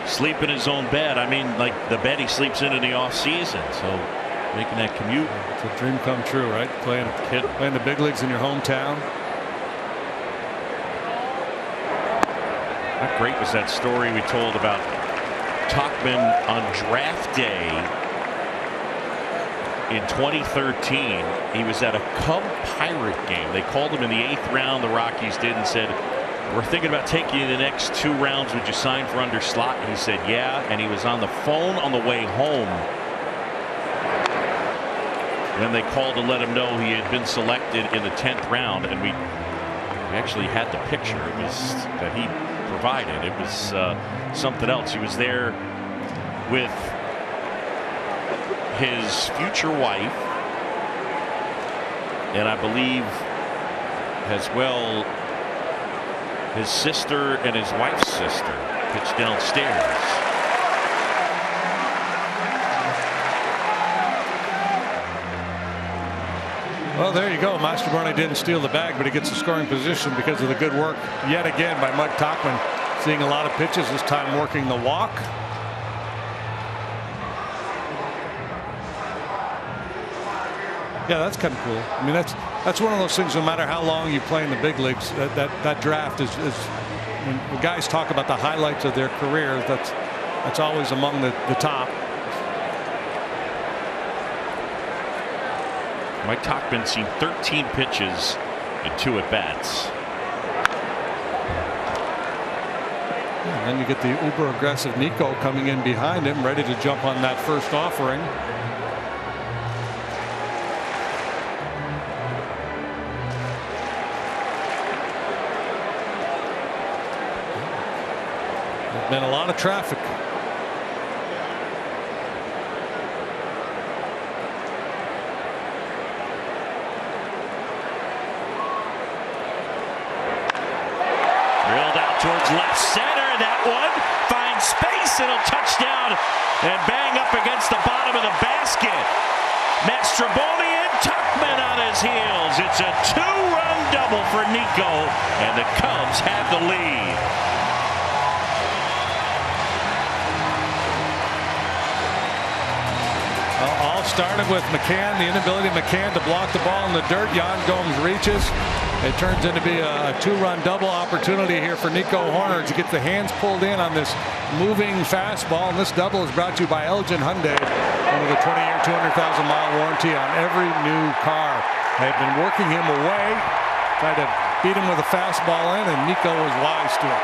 sleep in his own bed. I mean, like the bed he sleeps in the off season. So making that commute, it's a dream come true, right? Playing the big leagues in your hometown. How great was that story we told about Tauchman on draft day in 2013. He was at a Cub Pirate game. They called him in the 8th round. The Rockies did, and said, "We're thinking about taking you the next 2 rounds. Would you sign for under slot?" And he said, "Yeah." And he was on the phone on the way home when they called to let him know he had been selected in the 10th round. And we actually had the picture. It was that he provided. It was something else. He was there with his future wife, and I believe as well his sister and his wife's sister pitched downstairs. Well, there you go. Mastrobuoni didn't steal the bag, but he gets the scoring position because of the good work yet again by Mike Tauchman. Seeing a lot of pitches, this time working the walk. Yeah, that's kind of cool. I mean, that's one of those things. No matter how long you play in the big leagues, that draft is when the guys talk about the highlights of their careers. That's always among the top. Mike Tauchman seen 13 pitches and 2 at bats. And then you get the uber aggressive Nico coming in behind him, ready to jump on that first offering. There's been a lot of traffic. Towards left center. That one finds space. It'll touch down and bang up against the bottom of the basket. Mastrobuoni and Tauchman on his heels. It's a 2-run double for Nico, and the Cubs have the lead. All started with McCann, the inability of McCann to block the ball in the dirt. Yan Gomes reaches. It turns into be a 2-run double opportunity here for Nico Hoerner to get the hands pulled in on this moving fastball. And this double is brought to you by Elgin Hyundai, one of the 20-year, 200,000-mile warranty on every new car. They've been working him away, tried to beat him with a fastball in, and Nico was wise to it.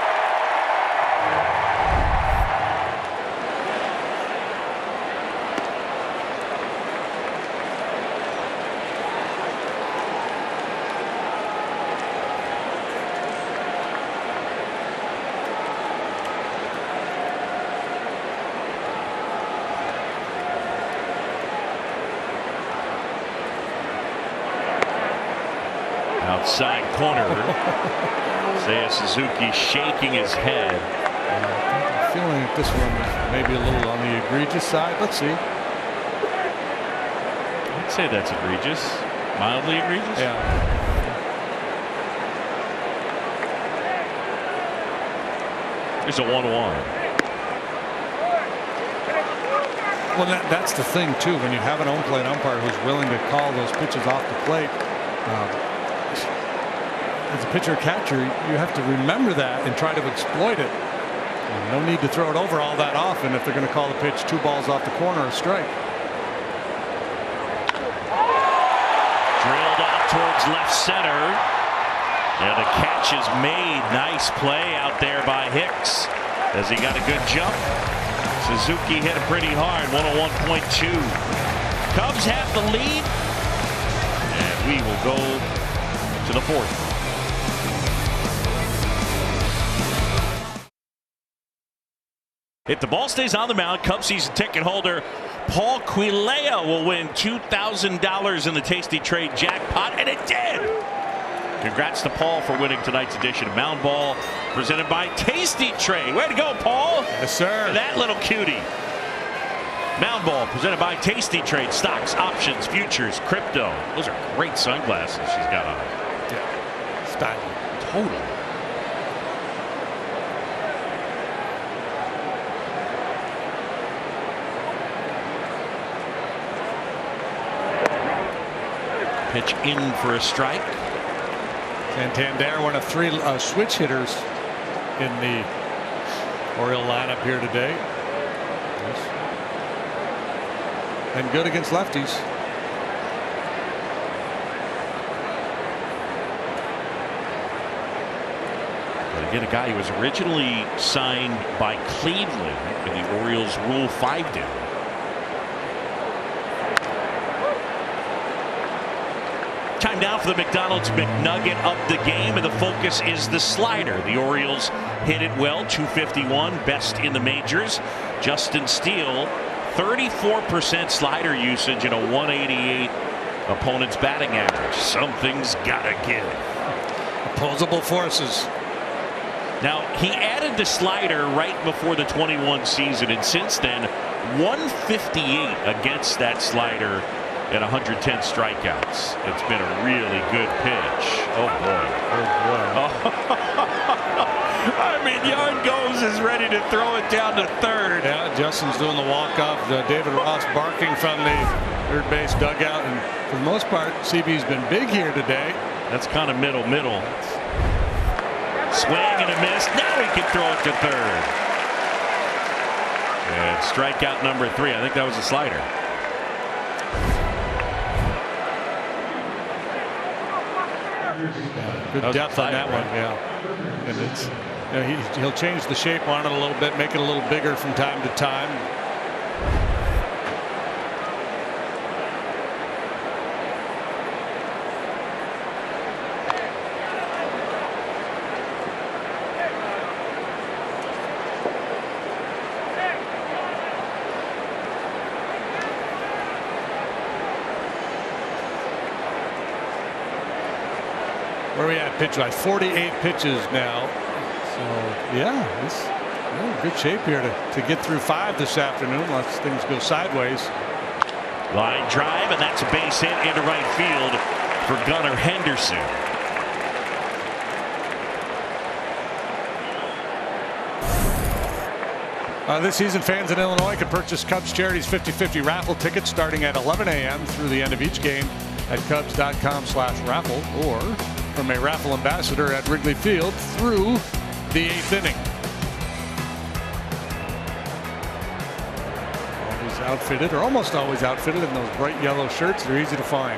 Outside corner. Seiya Suzuki shaking his head. I'm feeling that this one is maybe a little on the egregious side. Let's see. I'd say that's egregious. Mildly egregious? Yeah. There's a 1-1. Well, that's the thing, too. When you have an on-plate umpire who's willing to call those pitches off the plate, as a pitcher catcher, you have to remember that and try to exploit it. No need to throw it over all that often if they're going to call the pitch 2 balls off the corner a strike. Drilled out towards left center. And the catch is made. Nice play out there by Hicks as he got a good jump. Suzuki hit it pretty hard. 101.2. Cubs have the lead. And we will go to the 4th. If the ball stays on the mound, Cubs season ticket holder Paul Quilea will win $2,000 in the Tasty Trade jackpot, and it did. Congrats to Paul for winning tonight's edition of Mound Ball, presented by Tasty Trade. Way to go, Paul. Yes, sir. That little cutie. Mound Ball, presented by Tasty Trade. Stocks, options, futures, crypto. Those are great sunglasses she's got on. Yeah. Styling. Totally. Pitch in for a strike. Santander, one of 3 switch hitters in the Oriole lineup here today. Yes. And good against lefties. Get a guy who was originally signed by Cleveland in the Orioles Rule 5 deal. Time now for the McDonald's McNugget of the game, and the focus is the slider. The Orioles hit it well, 251, best in the majors. Justin Steele, 34% slider usage in a 188 opponent's batting average. Something's gotta give. Opposable forces. Now, he added the slider right before the 21 season, and since then, 158 against that slider and 110 strikeouts. It's been a really good pitch. Oh, boy. Oh, boy. I mean, Young goes is ready to throw it down to third. Yeah, Justin's doing the walk-off. David Ross barking from the third base dugout. And for the most part, CB's been big here today. That's kind of middle. Swing and a miss. Now he can throw it to third. And strikeout number 3. I think that was a slider. Good depth on that one, yeah. And it's, you know, he'll change the shape on it a little bit, make it a little bigger from time to time. Where are we at pitch-wise? 48 pitches now. So, yeah, this good shape here to get through 5 this afternoon unless things go sideways. Line drive, and that's a base hit into right field for Gunnar Henderson. This season, fans in Illinois can purchase Cubs Charities 50/50 raffle tickets starting at 11 a.m. through the end of each game at Cubs.com/raffle or from a raffle ambassador at Wrigley Field through the 8th inning. Always outfitted, or almost always outfitted in those bright yellow shirts. They're easy to find.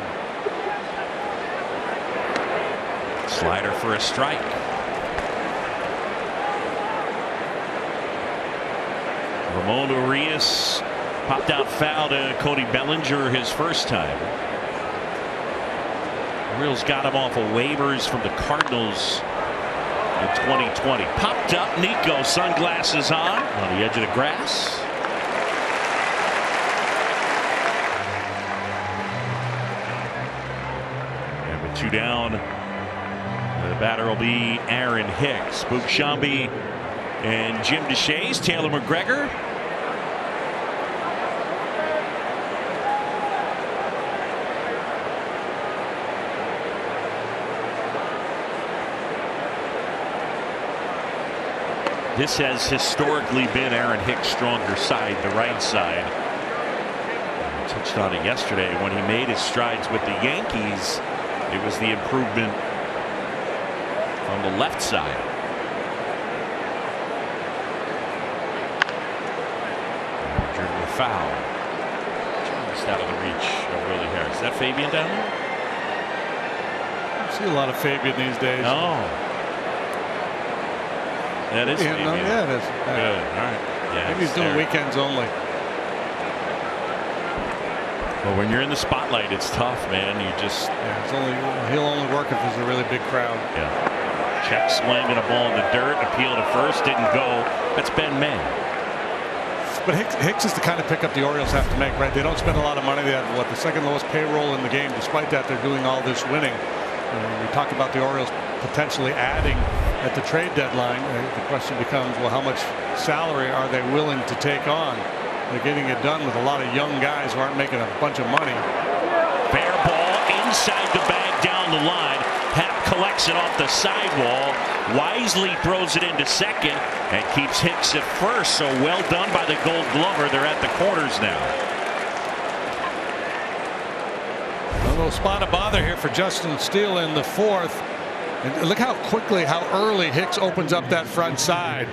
Slider for a strike. Ramon Urias popped out foul to Cody Bellinger his first time. Orioles got him off of waivers from the Cardinals in 2020. Popped up, Nico, sunglasses on the edge of the grass. And with 2 down, the batter will be Aaron Hicks. Boog Sciambi and Jim DeShays, Taylor McGregor. This has historically been Aaron Hicks' stronger side, the right side. I touched on it yesterday when he made his strides with the Yankees. It was the improvement on the left side. Driven a foul. Just out of the reach of Willie Harris. Is that Fabian down there? I see a lot of Fabian these days. Oh. That is Fabian. Yeah, it is. Good. All right. Yeah, maybe he's doing weekends only. Well, when you're in the spotlight, it's tough, man. You just he'll only work if there's a really big crowd. Yeah. Check swing and a ball in the dirt. Appeal to first, didn't go. That's Ben May. But Hicks is the kind of pickup the Orioles have to make, right? They don't spend a lot of money. They have the second lowest payroll in the game. Despite that, they're doing all this winning. We talk about the Orioles potentially adding at the trade deadline. The question becomes, well, how much salary are they willing to take on? They're getting it done with a lot of young guys who aren't making a bunch of money. Fair ball inside the bag down the line. Happ collects it off the sidewall. Wisely throws it into second and keeps Hicks at first. So well done by the Gold Glover. They're at the corners now. A little spot of bother here for Justin Steele in the 4th. And look how quickly, how early Hicks opens up that front side.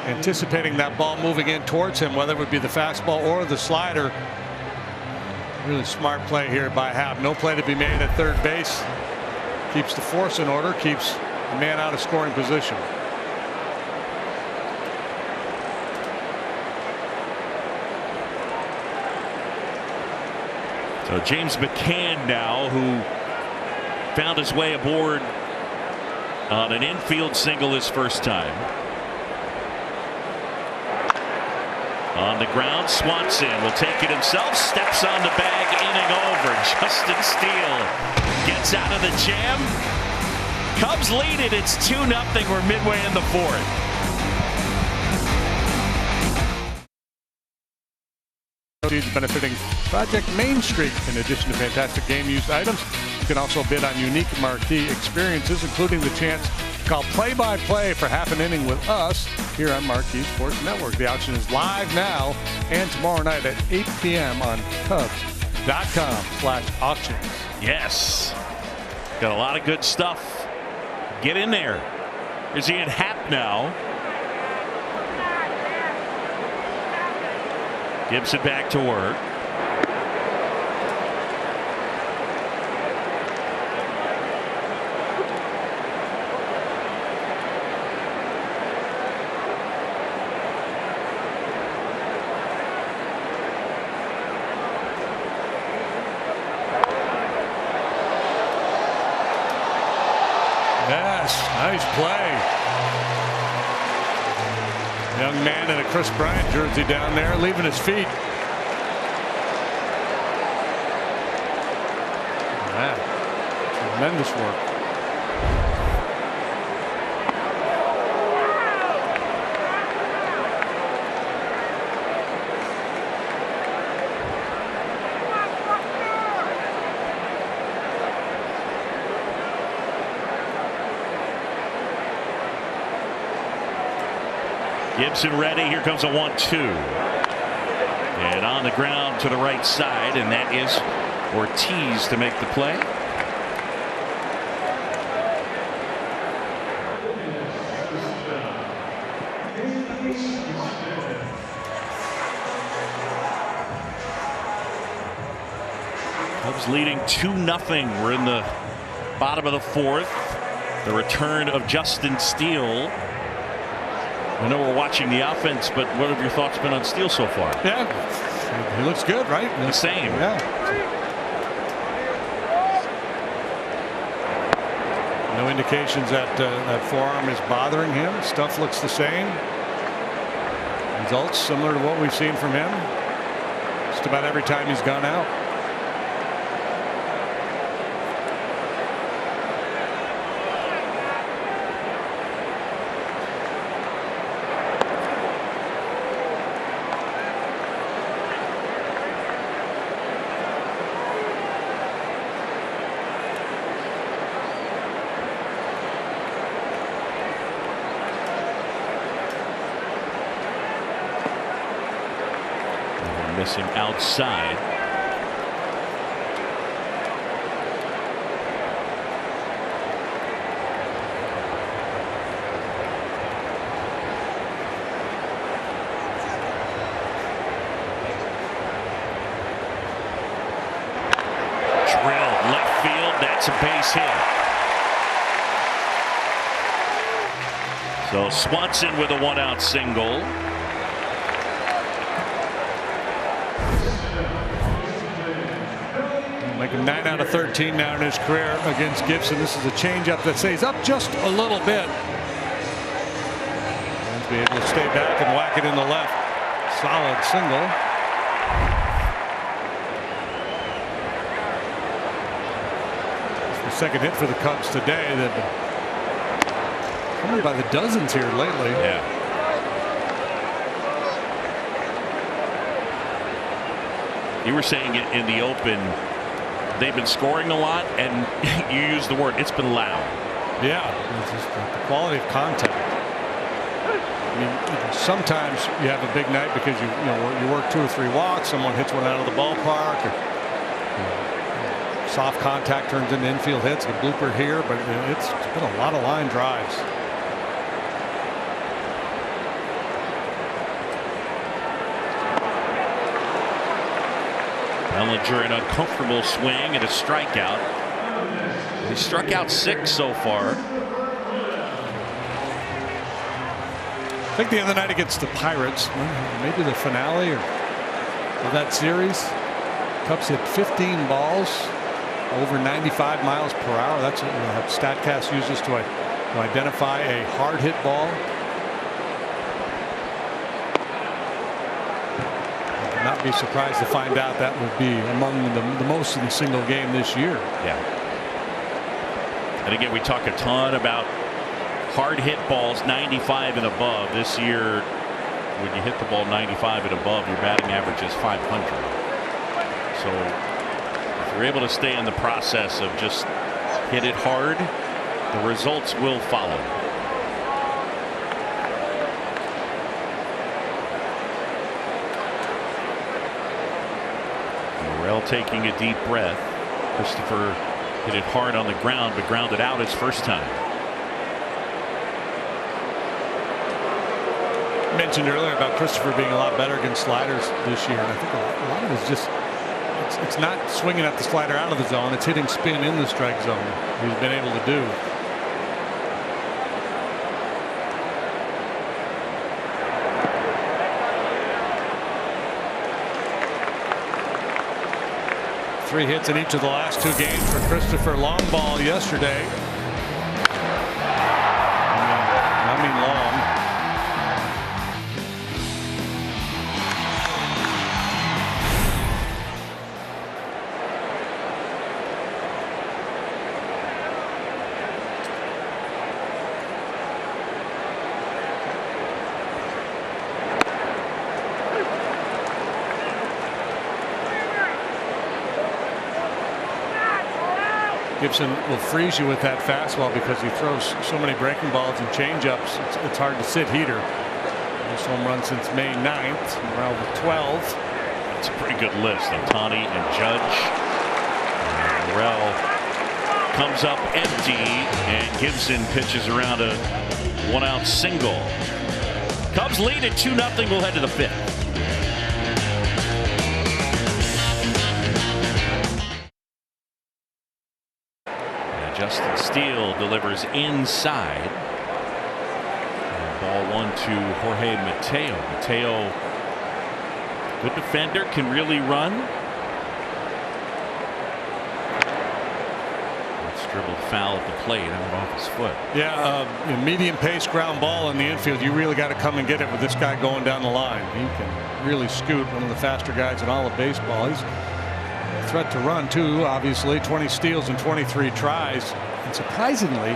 Anticipating that ball moving in towards him, whether it would be the fastball or the slider. Really smart play here by Happ. No play to be made at third base. Keeps the force in order, keeps a man out of scoring position. So James McCann now, who found his way aboard on an infield single his first time. On the ground, Swanson will take it himself, steps on the bag, inning over. Justin Steele gets out of the jam. Cubs lead it. It's 2-0. We're midway in the fourth. Benefiting Project Main Street. In addition to fantastic game-used items, you can also bid on unique marquee experiences, including the chance to call play-by-play for half an inning with us here on Marquee Sports Network. The auction is live now and tomorrow night at 8 p.m. on Cubs.com/auctions. Yes. Got a lot of good stuff. Get in there. Is he in Hap now? Gibson back to work. Yes, nice play. Young man in a Chris Bryant jersey down there, leaving his feet. Wow. Tremendous work. Gibson ready. Here comes a 1-2. And on the ground to the right side, and that is Ortiz to make the play. Cubs leading 2-0. We're in the bottom of the fourth. The return of Justin Steele. I know we're watching the offense, but what have your thoughts been on Steele so far? Yeah, he looks good, right? The same. Yeah. No indications that that forearm is bothering him. Stuff looks the same. Results similar to what we've seen from him just about every time he's gone out. Missing outside. Drilled left field. That's a base hit. So Swanson with a 1-out single. Making 9 out of 13 now in his career against Gibson. This is a changeup that stays up just a little bit. And to be able to stay back and whack it in the left. Solid single. It's the second hit for the Cubs today. They've been coming by the dozens here lately. Yeah. You were saying it in the open. They've been scoring a lot, and you used the word, it's been loud. Yeah, it's just the quality of contact. I mean, sometimes you have a big night because you work 2 or 3 walks, someone hits one out of the ballpark, or soft contact turns into infield hits, a blooper here, but it's been a lot of line drives. Ellinger an uncomfortable swing and a strikeout. He struck out 6 so far. think the other night against the Pirates, maybe the finale of that series, Cubs hit 15 balls over 95 miles per hour. That's what StatCast uses to identify a hard hit ball. I would not be surprised to find out that would be among the most in a single game this year. Yeah. And again, we talk a ton about hard hit balls 95 and above. This year, when you hit the ball 95 and above, your batting average is 500. So if you're able to stay in the process of just hit it hard, the results will follow. Morel taking a deep breath. Christopher hit it hard on the ground, but grounded out his first time. Mentioned earlier about Christopher being a lot better against sliders this year, and I think a lot of it is just it's not swinging at the slider out of the zone, it's hitting spin in the strike zone. He's been able to do. Three hits in each of the last two games for Christopher. Long ball yesterday. I mean long. Gibson will freeze you with that fastball because he throws so many breaking balls and changeups. It's hard to sit heater. First home run since May 9th. Around with 12. It's a pretty good list. Ohtani and Judge. Morel comes up empty, and Gibson pitches around a one-out single. Cubs lead at 2-0. We'll head to the fifth. Justin Steele delivers inside. And ball one to Jorge Mateo. Mateo, good defender, can really run. That's dribbled foul at the plate. I went off his foot. Yeah, medium pace ground ball in the infield. You really got to come and get it with this guy going down the line. He can really scoot. One of the faster guys in all of baseball. He's threat to run too, obviously. 20 steals and 23 tries, and surprisingly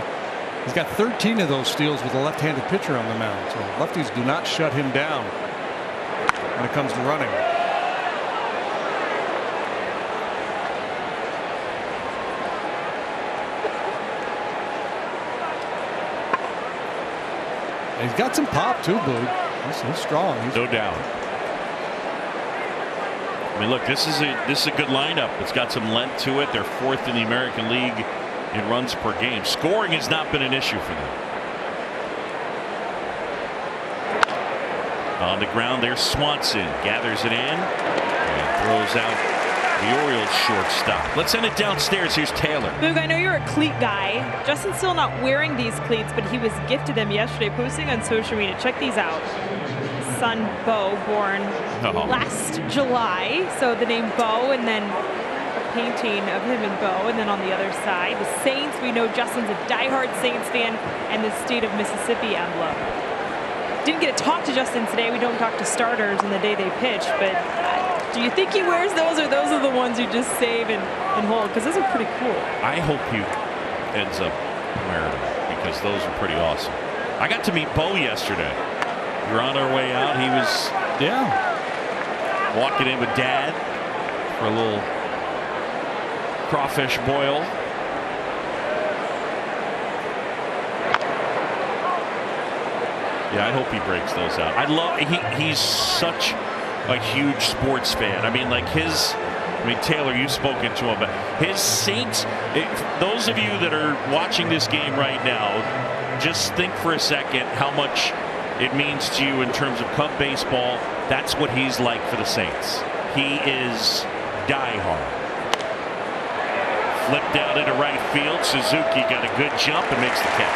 he's got 13 of those steals with a left-handed pitcher on the mound, so lefties do not shut him down when it comes to running. And he's got some pop too, Boog. He's strong. No doubt. I mean, look, this is a good lineup. It's got some length to it. They're fourth in the American League in runs per game. Scoring has not been an issue for them. On the ground, there's Swanson. Gathers it in and throws out the Orioles shortstop. Let's send it downstairs. Here's Taylor. Boog, I know you're a cleat guy. Justin's still not wearing these cleats, but he was gifted them yesterday, posting on social media. Check these out. Son Bo, born last July, so the name Bo, and then a painting of him and Bo, and then on the other side the Saints. We know Justin's a diehard Saints fan, and the state of Mississippi emblem. Didn't get to talk to Justin today. We don't talk to starters in the day they pitch, but do you think he wears those, or those are the ones you just save and hold? Because those are pretty cool. I hope he ends up wearing them because those are pretty awesome. I got to meet Bo yesterday. We're on our way out. He was walking in with Dad for a little crawfish boil. Yeah, I hope he breaks those out. I love he's such a huge sports fan. I mean, like Taylor, you've spoken to him, but his Saints, those of you that are watching this game right now, just think for a second how much it means to you in terms of Cub baseball. That's what he's like for the Saints. He is diehard. Flipped out into right field. Suzuki got a good jump and makes the catch.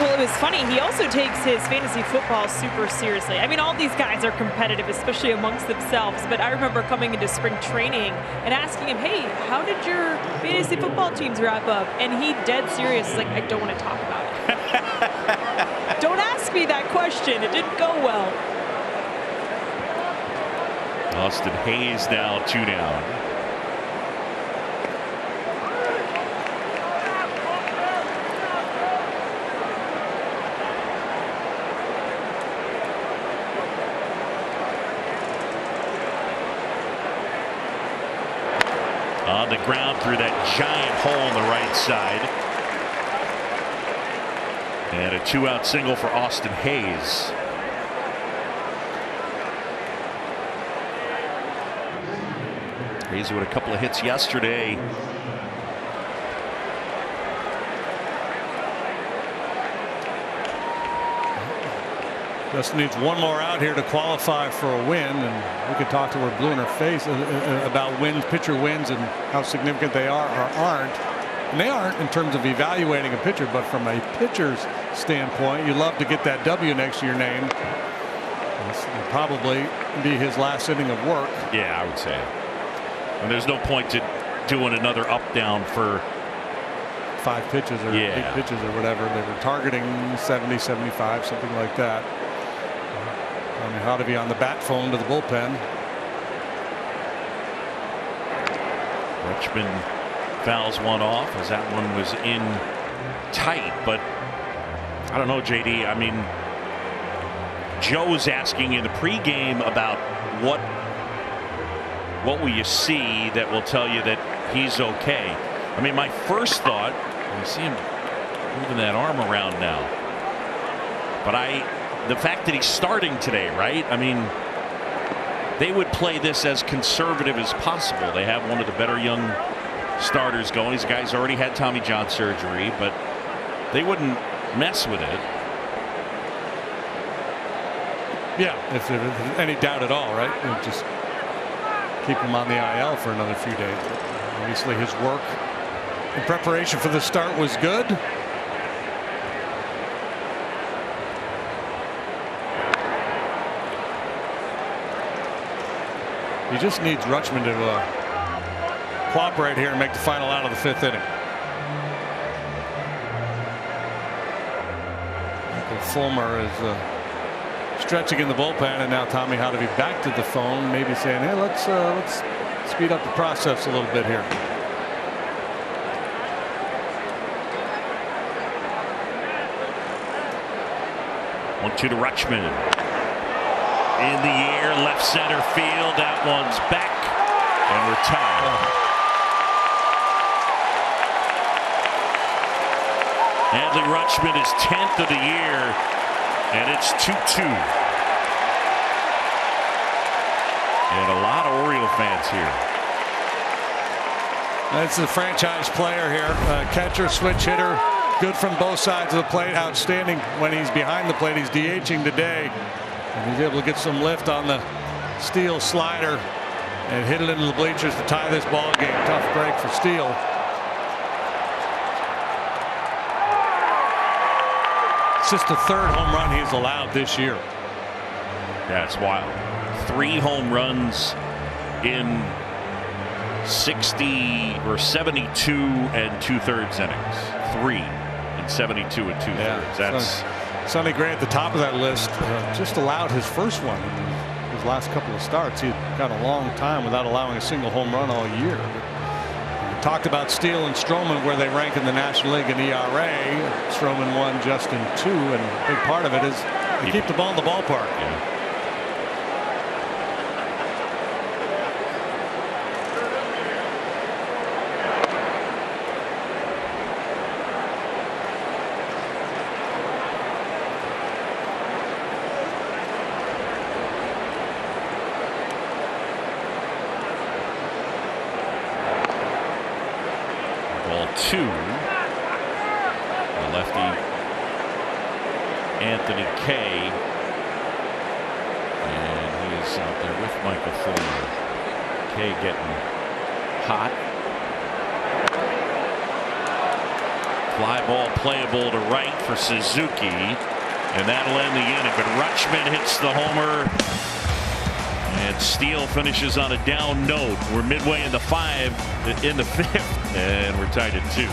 Well, it was funny. He also takes his fantasy football super seriously. I mean, all these guys are competitive, especially amongst themselves. But I remember coming into spring training and asking him, hey, how did your fantasy football teams wrap up? And he dead serious. He's like, I don't want to talk about it. Don't ask me that question. It didn't go well. Austin Hayes now 2 down. On the ground through that giant hole on the right side. And a 2-out single for Austin Hayes. Hayes with a couple of hits yesterday. Just needs one more out here to qualify for a win, and we could talk to her blue in her face about wins, pitcher wins, and how significant they are or aren't. And they aren't in terms of evaluating a pitcher, but from a pitcher's standpoint, you love to get that W next to your name. This will probably be his last inning of work. Yeah, I would say. And there's no point to doing another up-down for 5 pitches or 8 pitches or whatever. They were targeting 70, 75, something like that. I mean, how to be on the bat phone to the bullpen. Richmond fouls one off as that one was in tight, but I don't know, JD. I mean, Joe's asking in the pregame about what will you see that will tell you that he's okay. I mean, my first thought, you see him moving that arm around now, but the fact that he's starting today, right? I mean, they would play this as conservative as possible. They have one of the better young starters going. These guys already had Tommy John surgery, but they wouldn't mess with it. Yeah, if there's any doubt at all, right? You'll just keep him on the IL for another few days. But obviously, his work in preparation for the start was good. He just needs Rutschman to cooperate here and make the final out of the 5th inning. Michael Fulmer is stretching in the bullpen, and now Tommy Hotovy back to the phone, maybe saying, hey, let's speed up the process a little bit here. One two to Rutschman. In the air, left center field. That one's back, and we're tied. Adley Rutschman is 10th of the year, and it's 2-2. And a lot of Oriole fans here. That's the franchise player here. Catcher, switch hitter, good from both sides of the plate. Outstanding when he's behind the plate. He's DHing today. And he's able to get some lift on the Steele slider and hit it into the bleachers to tie this ball game. Tough break for Steele. It's just the 3rd home run he's allowed this year. Yeah, it's wild. 3 home runs in 60 or 72 and 2/3 innings. 3 in 72 and 2/3. Yeah, That's Sonny Gray at the top of that list. Just allowed his first one in his last couple of starts. He'd got a long time without allowing a single home run all year. We talked about Steele and Stroman, where they rank in the National League in ERA. Stroman 1, Justin 2, and a big part of it is they keep the ball in the ballpark. Yeah. Two. The lefty Anthony Kay, and he's out there with Michael Fulmer. Kay getting hot. Fly ball playable to right for Suzuki, and that'll end the inning. But Rutschman hits the homer, and Steele finishes on a down note. We're midway in the fifth, and we're tied at 2.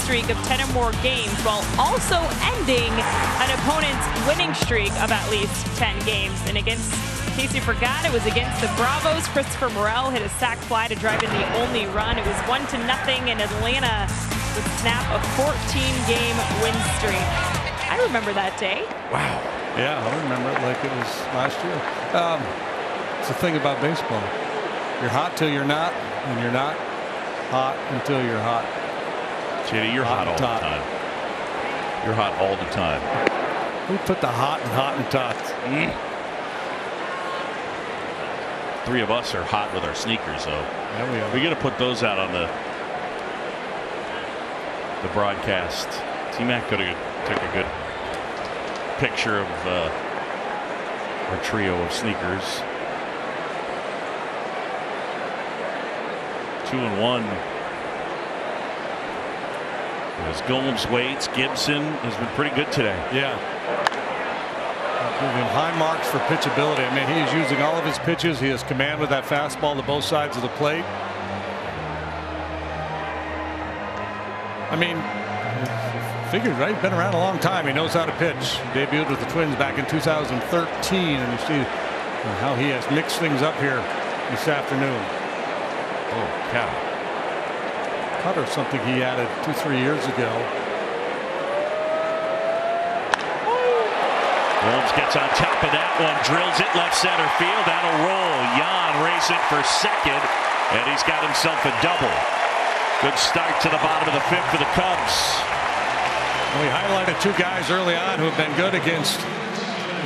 Streak of 10 or more games, while also ending an opponent's winning streak of at least 10 games. And against, in case you forgot, it was against the Bravos. Christopher Morel hit a sac fly to drive in the only run. It was 1-0, and Atlanta would snap a 14-game win streak. I remember that day. Wow. Yeah, I remember it like it was last year. It's the thing about baseball. You're hot till you're not, and you're not hot until you're hot. JD, you're hot all the time. You're hot all the time. Who put the hot and tots? Three of us are hot with our sneakers, though. Yeah, we are. We got to put those out on the broadcast. T-Mac could have took a good picture of our trio of sneakers. 2-1. As Gomes waits, Gibson has been pretty good today. Yeah. Give him high marks for pitchability. I mean, he is using all of his pitches. He has command with that fastball to both sides of the plate. I mean, figures, right? He's been around a long time. He knows how to pitch. Debuted with the Twins back in 2013, and you see how he has mixed things up here this afternoon. Oh, cow. Cutter, something he added 2-3 years ago. Gomes gets on top of that one, drills it left center field. That'll roll. Jan racing for second, and he's got himself a double. Good start to the bottom of the fifth for the Cubs. We highlighted 2 guys early on who have been good against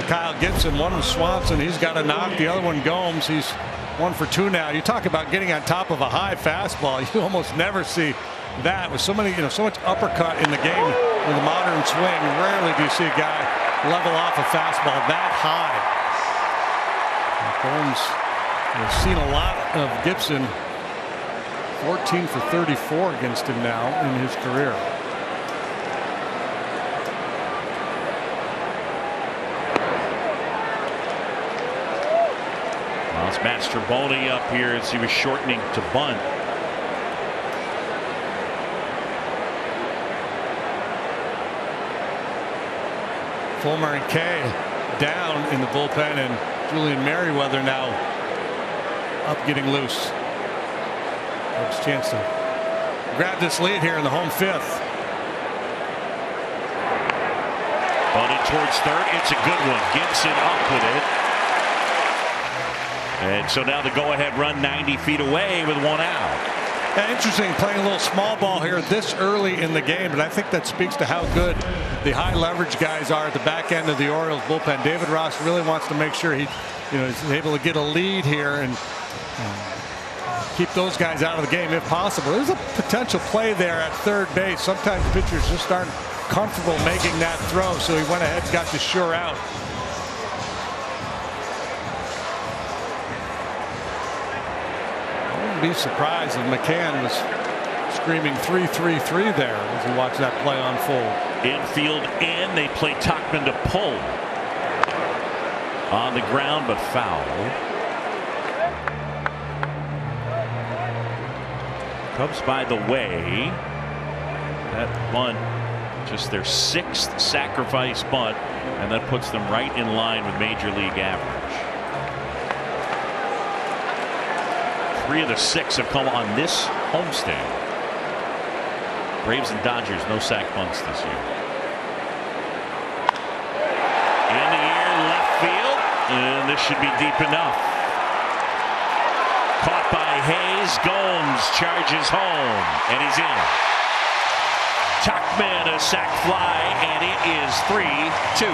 Kyle Gibson. One was Swanson. He's got a knock. The other one, Gomes. He's 1 for 2 now. You talk about getting on top of a high fastball. You almost never see that with so many, so much uppercut in the game with a modern swing. Rarely do you see a guy level off a fastball that high. Gomes has seen a lot of Gibson. 14 for 34 against him now in his career. Well, it's Mastroboni up here as he was shortening to bunt. Fulmer and Kay down in the bullpen, and Julian Merriweather now up getting loose. Cubs chance to grab this lead here in the home fifth. Bunted towards third. It's a good one. Gibson up with it. And so now the go-ahead run 90 feet away with 1 out. Yeah, interesting playing a little small ball here this early in the game, but I think that speaks to how good the high leverage guys are at the back end of the Orioles bullpen. David Ross really wants to make sure he, is able to get a lead here and keep those guys out of the game if possible. There's a potential play there at third base. Sometimes pitchers just aren't comfortable making that throw, so he went ahead and got the sure out. Be surprised if McCann was screaming 3-3-3 there as he watched that play unfold. Infield in. They play Tachman to pull on the ground, but foul. Cubs, by the way, that bunt, just their 6th sacrifice bunt, and that puts them right in line with Major League average. 3 of the 6 have come on this homestand. Braves and Dodgers, no sack bunts this year. In the air, left field, and this should be deep enough. Caught by Hayes. Gomes charges home, and he's in. Tachman a sac fly, and it is 3-2.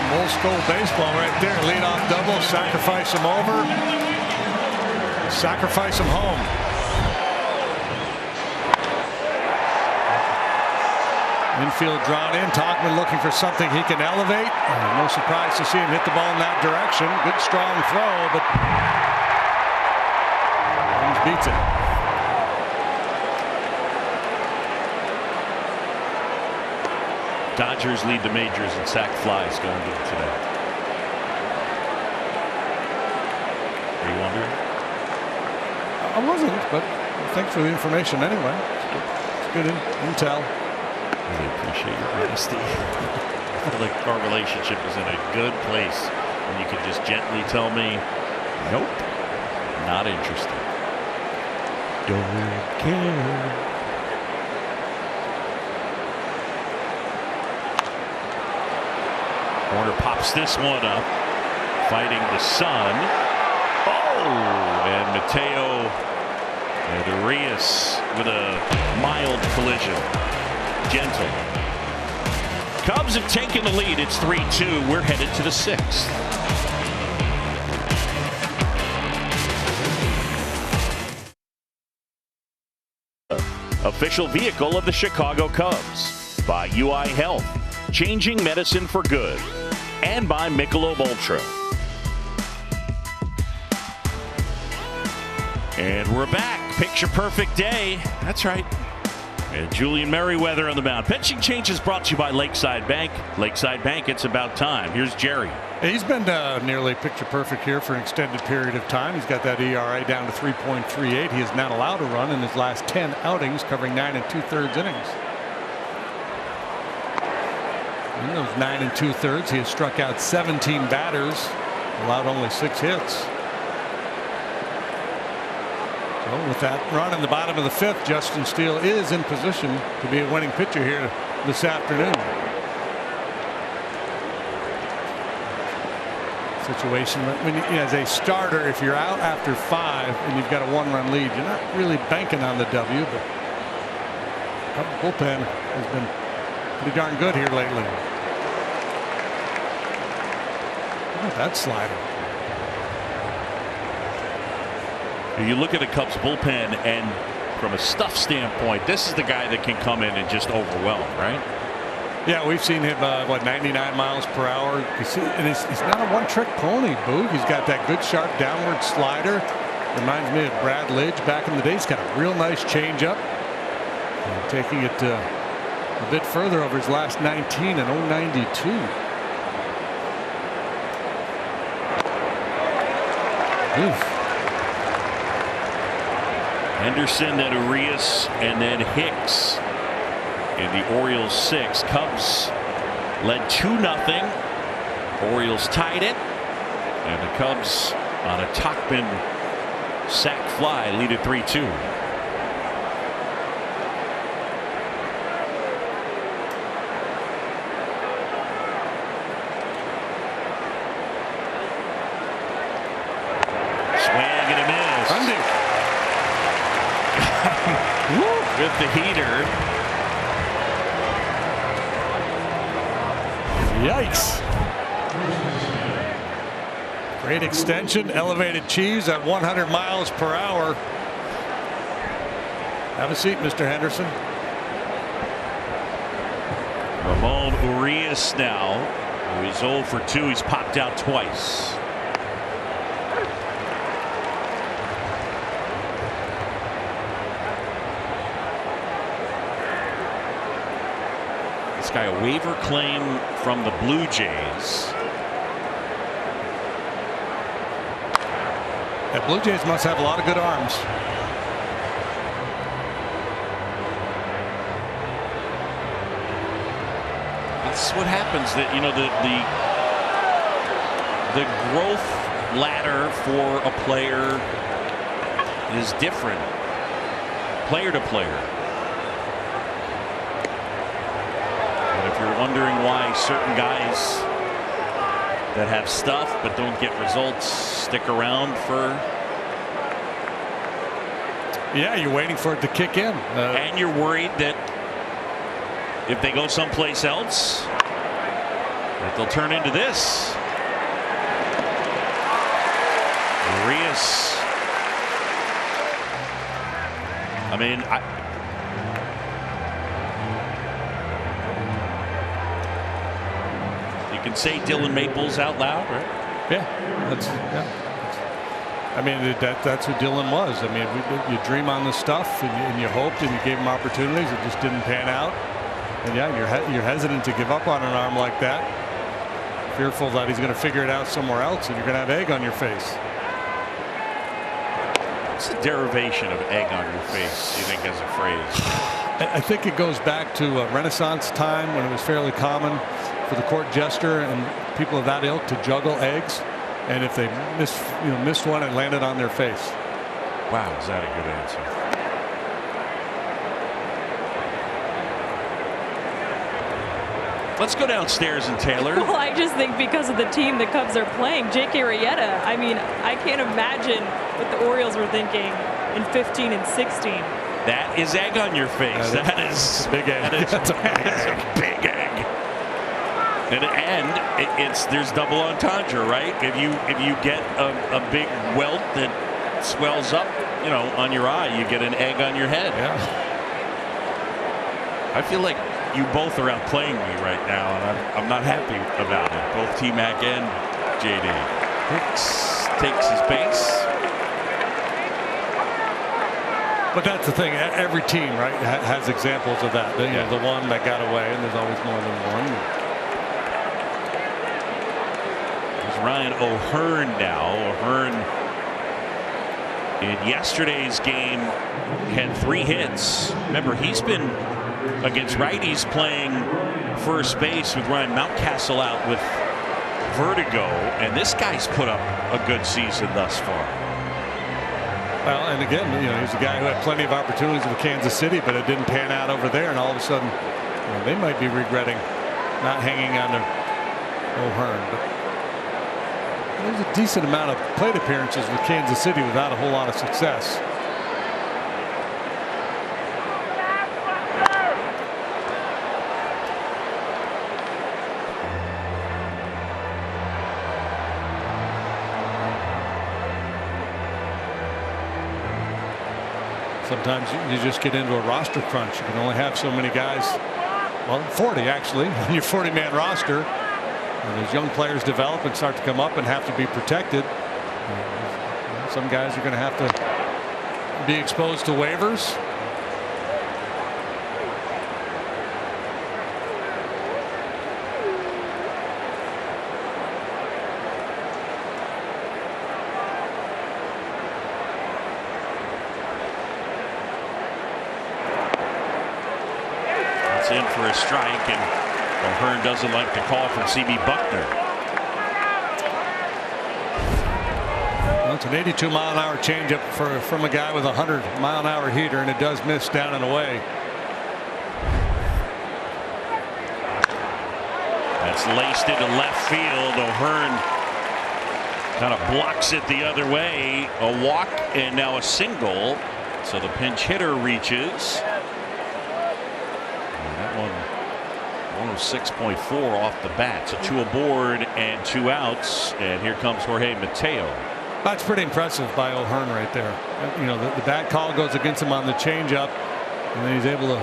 Old school baseball right there. Lead off double, sacrifice him over, sacrifice him home. Infield drawn in. Togman looking for something he can elevate. No surprise to see him hit the ball in that direction. Good strong throw, but Holmes beats it. Dodgers lead the majors in sac flies going into today. Are you wondering? I wasn't, but thanks for the information anyway. It's good intel. Really appreciate your honesty. I feel like our relationship is in a good place when you can just gently tell me, nope, not interested. Don't care. Warner pops this one up, fighting the sun. Oh, and Mateo and Arias with a mild collision. Gentle. Cubs have taken the lead. It's 3-2. We're headed to the 6th. Official vehicle of the Chicago Cubs. By UI Health. Changing medicine for good. And by Michelob Ultra. And we're back. Picture perfect day. That's right. And Julian Merriweather on the mound. Pitching changes brought to you by Lakeside Bank. Lakeside Bank, it's about time. Here's Jerry. He's been nearly picture perfect here for an extended period of time. He's got that ERA down to 3.38. He is not allowed to run in his last 10 outings, covering 9 2/3 innings. In those 9 2/3, he has struck out 17 batters, allowed only 6 hits. So with that run in the bottom of the 5th, Justin Steele is in position to be a winning pitcher here this afternoon. Situation when as a starter, if you're out after 5 and you've got a 1-run lead, you're not really banking on the W, but the bullpen has been pretty darn good here lately. Look at that slider. You look at the Cubs bullpen, and from a stuff standpoint, this is the guy that can come in and just overwhelm, right? Yeah, we've seen him, 99 miles per hour. And he's not a one-trick pony, Boog. He's got that good, sharp downward slider. Reminds me of Brad Lidge back in the day. He's got a real nice changeup. And taking it a bit further over his last 19 and 0.92. Oof. Henderson, then Arias, and then Hicks in the Orioles 6. Cubs led 2-0. Orioles tied it, and the Cubs on a Tachman sac fly lead at 3-2. Swing and a miss. With the heater. Yikes. Great extension, elevated cheese at 100 miles per hour. Have a seat, Mr. Henderson. Ramon Urias now, who is 0 for 2. He's popped out twice. This guy, a waiver claim from the Blue Jays. The Blue Jays must have a lot of good arms. That's what happens. That the growth ladder for a player is different, player to player. And if you're wondering why certain guys that have stuff but don't get results stick around for. Yeah, you're waiting for it to kick in. And you're worried that if they go someplace else, that they'll turn into this. Urias. I mean, can say Dylan Maples out loud, right? Yeah. I mean, that's who Dylan was. I mean, you dream on this stuff, and you hoped, and you gave him opportunities. It just didn't pan out. And yeah, you're hesitant to give up on an arm like that, fearful that he's going to figure it out somewhere else, and you're going to have egg on your face. What's the derivation of egg on your face, do you think, as a phrase? I think it goes back to Renaissance time when it was fairly common for the court jester and people of that ilk to juggle eggs, and if they missed one, it landed on their face. Wow, is that a good answer? Let's go downstairs and Taylor. Well, I just think because of the team the Cubs are playing, Jake Arrieta, I mean, I can't imagine what the Orioles were thinking in 15 and 16. That is egg on your face. That is a big egg. That is a big egg. And there's double entendre, right? If you get a big welt that swells up, on your eye, you get an egg on your head. Yeah. I feel like you both are outplaying me right now, and I'm not happy about it. Both T-Mac and JD. Hicks takes his base. But that's the thing. Every team, right, has examples of that. The one that got away, and there's always more than one. There's Ryan O'Hearn now. O'Hearn in yesterday's game had 3 hits. Remember, he's been against righties playing first base with Ryan Mountcastle out with vertigo, and this guy's put up a good season thus far. Well, and again, he's a guy who had plenty of opportunities with Kansas City, but it didn't pan out over there, and all of a sudden, they might be regretting not hanging on to O'Hearn. But there's a decent amount of plate appearances with Kansas City without a whole lot of success. Sometimes you just get into a roster crunch. You can only have so many guys. Well, 40 actually on your 40-man roster. And as young players develop and start to come up and have to be protected, some guys are going to have to be exposed to waivers. In for a strike, and O'Hearn doesn't like the call from CB Buckner. Well, it's an 82-mile-an-hour changeup from a guy with a 100-mile-an-hour heater, and it does miss down and away. That's laced into left field. O'Hearn kind of blocks it the other way. A walk and now a single. So the pinch hitter reaches. 106.4 off the bat. So 2 aboard and 2 outs. And here comes Jorge Mateo. That's pretty impressive by O'Hearn right there. The bat call goes against him on the changeup, and then he's able to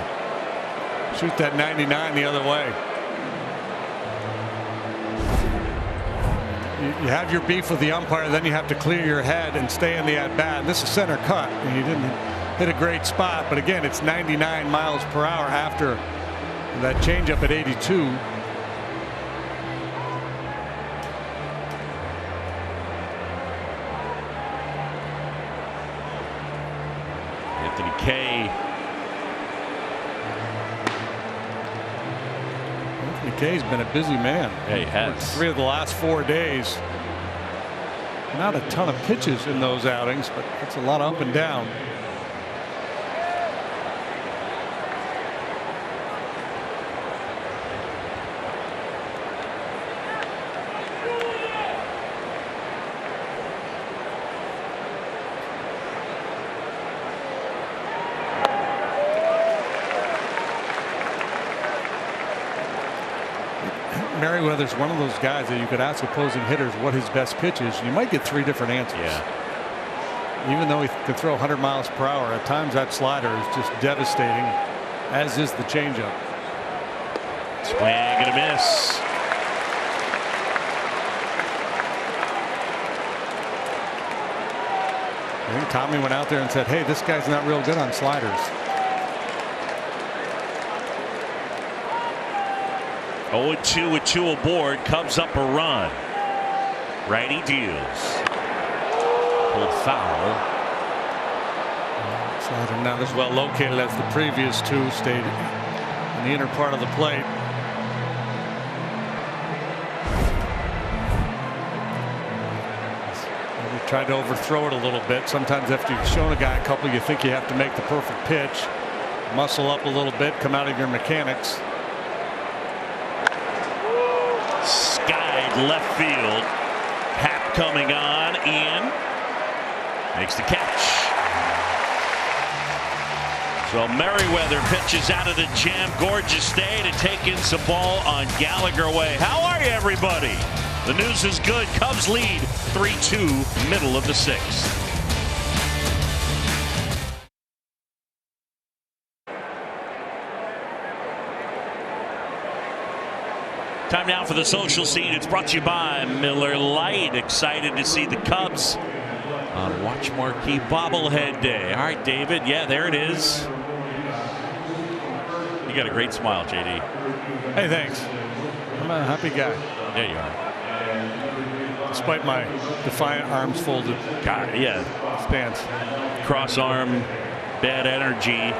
shoot that 99 the other way. You have your beef with the umpire, then you have to clear your head and stay in the at bat. And this is center cut, and he didn't hit a great spot, but again, it's 99 miles per hour after that changeup at 82. Anthony Kay. Anthony Kay's been a busy man. Yeah, he has. 3 of the last 4 days. Not a ton of pitches in those outings, but it's a lot of up and down. Merriweather's one of those guys that you could ask opposing hitters what his best pitch is. You might get 3 different answers. Yeah. Even though he can throw 100 miles per hour, at times that slider is just devastating, as is the changeup. Swing and a miss. I think Tommy went out there and said, hey, this guy's not real good on sliders. 0-2 with 2 aboard. Cubs up a run. Righty deals. Pulled foul. Slider not as well located as the previous 2. Stayed in the inner part of the plate. Tried to overthrow it a little bit. Sometimes after you've shown a guy a couple, you think you have to make the perfect pitch. Muscle up a little bit, come out of your mechanics. Skied left field. Hap coming on. Ian makes the catch. So Merriweather pitches out of the jam. Gorgeous day to take in some ball on Gallagher way. How are you, everybody? The news is good. Cubs lead 3-2, middle of the 6th. Time now for the social scene. It's brought to you by Miller Lite. Excited to see the Cubs on Watch Marquee Bobblehead Day. All right, David. Yeah, there it is. You got a great smile, JD. Hey, thanks. I'm a happy guy. There you are. Despite my defiant arms folded. God, yeah. Stance. Cross arm, bad energy.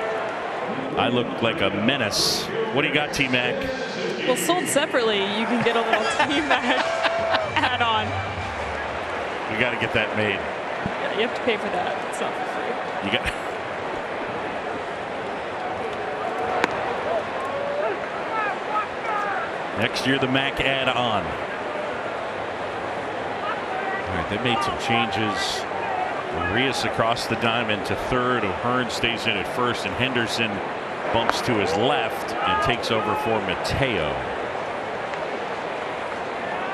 I look like a menace. What do you got, T-Mac? Well, sold separately, you can get a little T-Mac add-on. You got to get that made. Yeah, you have to pay for that. It's not for free. You got. Next year, the Mac add-on. All right, they made some changes. Arias across the diamond to third. O'Hearn stays in at first, and Henderson bumps to his left and takes over for Mateo.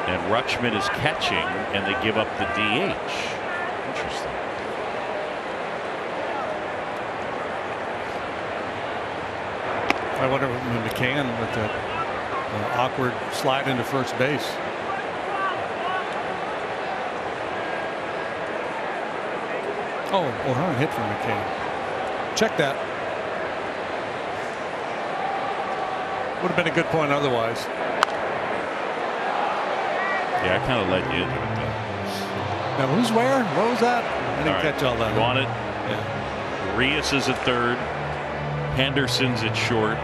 And Rutschman is catching, and they give up the DH. Interesting. I wonder if McCann with that awkward slide into first base. Oh, O'Hearn hit from McCann. Check that. Would have been a good point otherwise. Yeah, I kind of led you into it, though. Now, who's where? What was that? I didn't catch all that. You want it? Yeah. Arias is at third. Henderson's at short.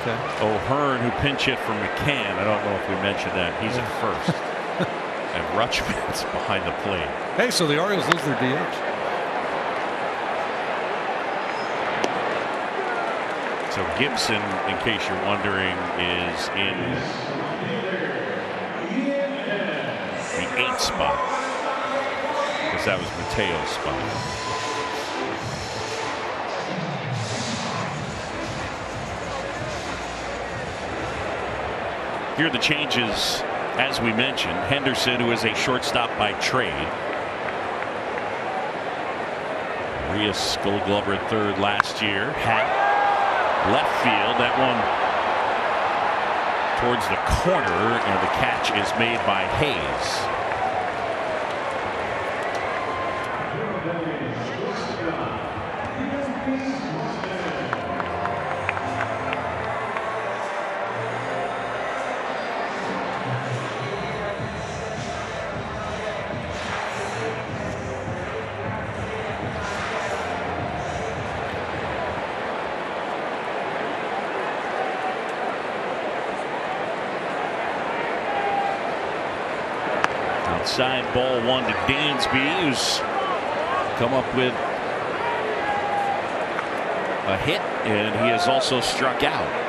Okay. O'Hearn, who pinch hit for McCann. I don't know if we mentioned that. He's at first. And Rutschman's behind the plate. Hey, so the Orioles lose their DH. So Gibson, in case you're wondering, is in the 8th spot, because that was Mateo's spot. Here are the changes, as we mentioned. Henderson, who is a shortstop by trade. Arias, Gold Glover at third last year. Hat left field, that one towards the corner, and the catch is made by Hayes. Outside ball one to Dansby, who's come up with a hit, and he has also struck out.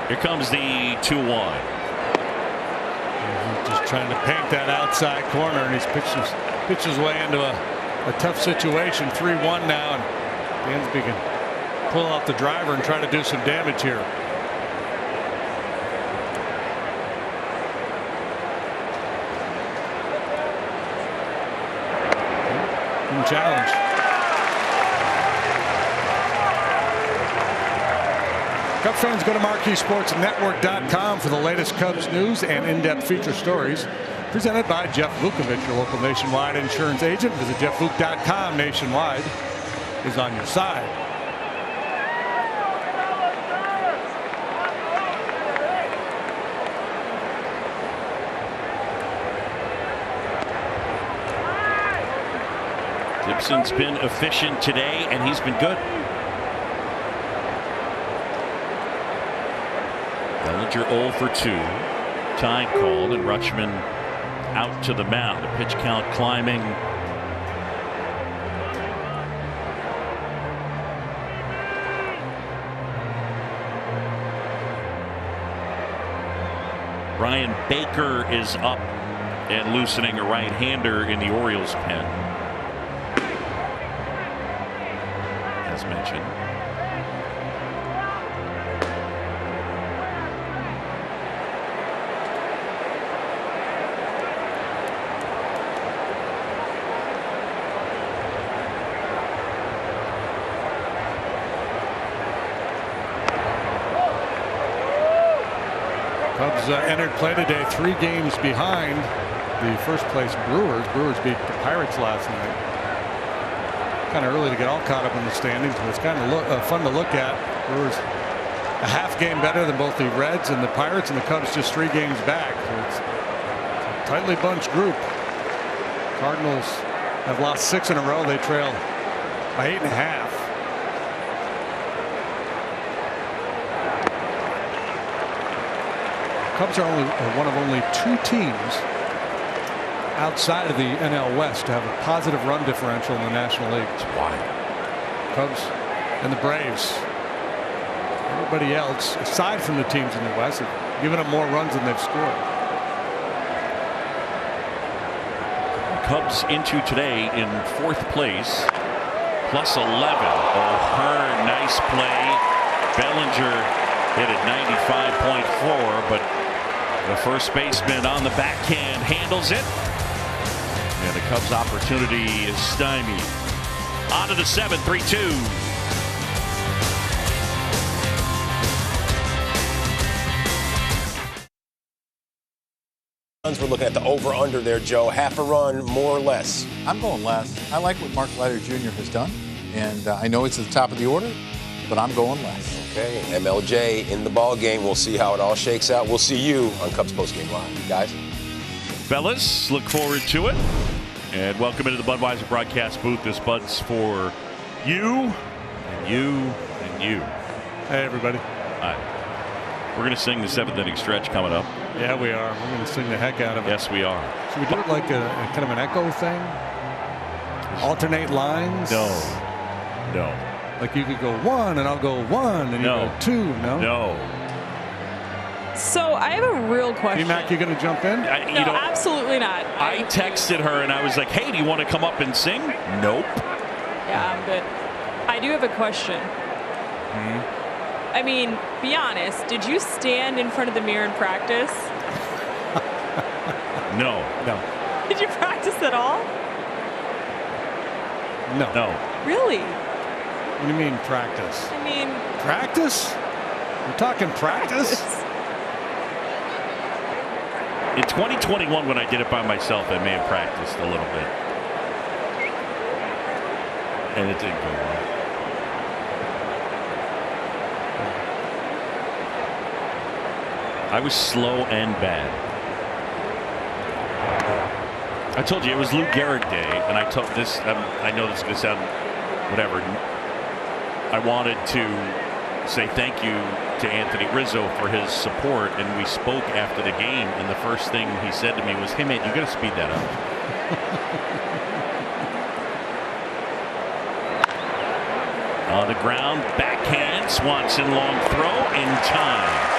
Here comes the 2-1. Just trying to paint that outside corner, and he's pitched his way into a tough situation. 3-1 now, and Dansby can pull out the driver and try to do some damage here. Challenge. Cubs fans, go to MarqueeSportsNetwork.com for the latest Cubs news and in-depth feature stories. Presented by Jeff Vukovich, your local Nationwide insurance agent. Visit JeffVuk.com. Nationwide is on your side. Gibson's been efficient today, and he's been good. Bellinger 0 for 2. Time called, and Rutschman out to the mound. The pitch count climbing. Brian Baker is up and loosening a right-hander in the Orioles pen. As mentioned. Cubs entered play today 3 games behind the first place Brewers. Brewers beat the Pirates last night. Kind of early to get all caught up in the standings, but it's kind of fun to look at. Brewers a half game better than both the Reds and the Pirates, and the Cubs just 3 games back. So it's a tightly bunched group. Cardinals have lost 6 in a row. They trail by 8.5. Cubs are one of only 2 teams outside of the NL West to have a positive run differential in the National League. It's wild. Cubs and the Braves. Everybody else, aside from the teams in the West, have given up more runs than they've scored. Cubs into today in 4th place, plus 11. O'Hearn, nice play. Bellinger hit at 95.4, but the first baseman on the backhand handles it. And the Cubs' opportunity is stymied. On to the 7th, 3-2. We're looking at the over-under there, Joe. Half a run, more or less. I'm going less. I like what Mark Leiter Jr. has done, and I know it's at the top of the order, but I'm going less. Okay, MLJ in the ball game. We'll see how it all shakes out. We'll see you on Cubs Postgame Live, guys. Fellas, look forward to it. And welcome into the Budweiser broadcast booth. This Bud's for you, and you, and you. Hey, everybody. All right. We're going to sing the 7th inning stretch coming up. Yeah, we are. We're going to sing the heck out of it. Yes, we are. Should we do it like a kind of an echo thing? Alternate lines? No. Like you could go 1 and I'll go 1 and you go 2. No. So I have a real question. Mac, you going to jump in? No, absolutely not. I texted her and I was like, "Hey, do you want to come up and sing?" Nope. Yeah, I'm good. I do have a question. I mean, be honest. Did you stand in front of the mirror and practice? No. Did you practice at all? No. Really? What do you mean practice? I mean, practice? We're talking practice? In 2021, when I did it by myself, I may have practiced a little bit. And it didn't go well. I was slow and bad. I told you it was Lou Gehrig Day, and I told this. I know this is going to sound whatever. I wanted to say thank you to Anthony Rizzo for his support, and we spoke after the game, and the first thing he said to me was, "Hey man, you got to speed that up." On the ground, backhand, Swanson long throw in time.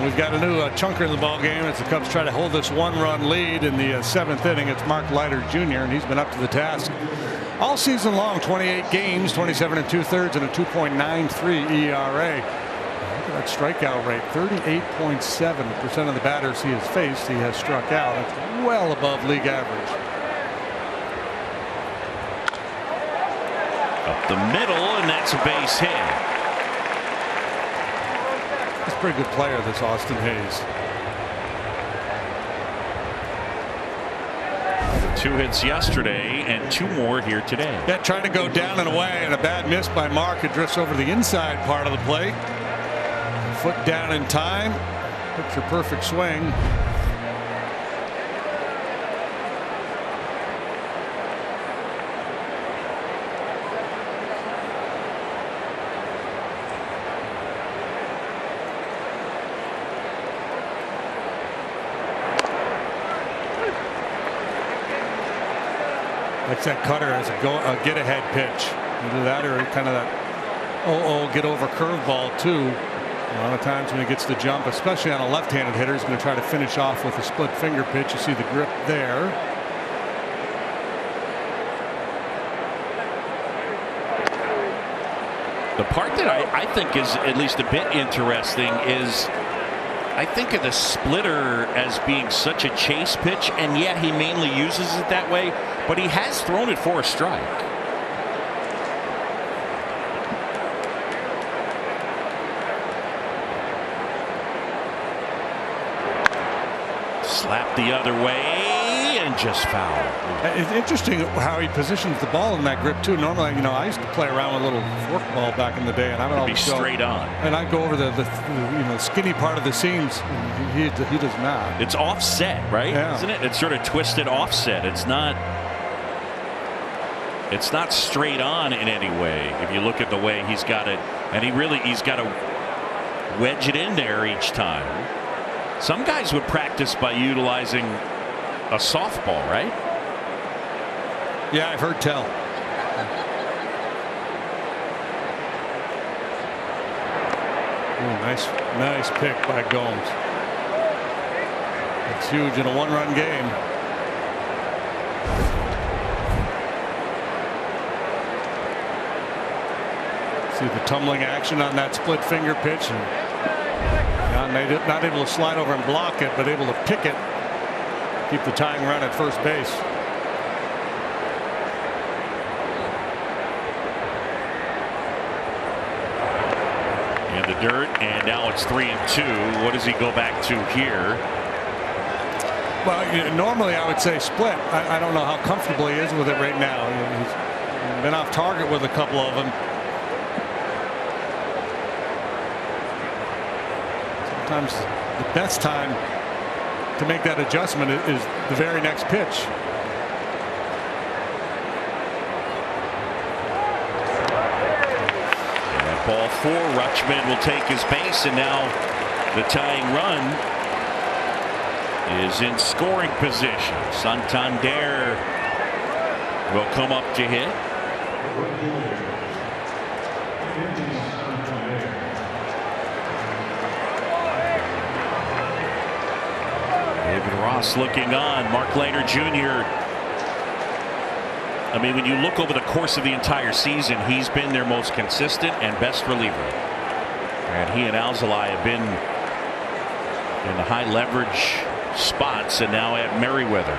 We've got a new chunker in the ball game as the Cubs try to hold this one-run lead in the 7th inning. It's Mark Leiter Jr., and he's been up to the task all season long. 28 games, 27 2/3, and a 2.93 ERA. Look at that strikeout rate. 38.7% of the batters he has faced, he has struck out. That's well above league average. Up the middle, and that's a base hit. He's a pretty good player, this Austin Hayes. 2 hits yesterday and 2 more here today. Yeah, trying to go down and away, and a bad miss by Mark. It drifts over the inside part of the plate. Foot down in time. Picture perfect swing. Likes that cutter as a get-ahead pitch. Either that or kind of that get-over curveball, too. A lot of times when he gets the jump, especially on a left-handed hitter, he's going to try to finish off with a split finger pitch. You see the grip there. The part that I think is at least a bit interesting is I think of the splitter as being such a chase pitch, and yeah, he mainly uses it that way, but he has thrown it for a strike. Slap the other way and just foul. It's interesting how he positions the ball in that grip too. Normally, I used to play around with a little forkball back in the day, and I would always be straight on. And I'd go over the skinny part of the seams. He does not. It's offset, right? Yeah. Isn't it? It's sort of twisted offset. It's not straight on in any way. If you look at the way he's got it, and he's got to wedge it in there each time. Some guys would practice by utilizing a softball, right? Yeah, I've heard tell. Ooh, nice pick by Gomes. It's huge in a one-run game. See the tumbling action on that split finger pitch, and not able to slide over and block it, but able to pick it, keep the tying run at first base. In the dirt, and now it's 3-2. What does he go back to here? Well, normally I would say split. I don't know how comfortable he is with it right now. He's been off target with a couple of them. Sometimes the best time to make that adjustment is the very next pitch. And that ball 4, Rutschman will take his base, and now the tying run is in scoring position. Santander will come up to hit. David Ross looking on. Mark Leiter Jr. I mean, when you look over the course of the entire season, he's been their most consistent and best reliever. And he and Alzolay have been in the high leverage spots, and now at Merriweather.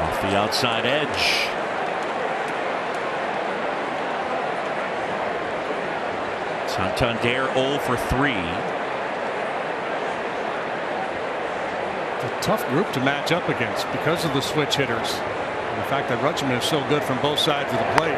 Off the outside edge. Santander 0 for 3. It's a tough group to match up against because of the switch hitters. And the fact that Rutschman is so good from both sides of the plate.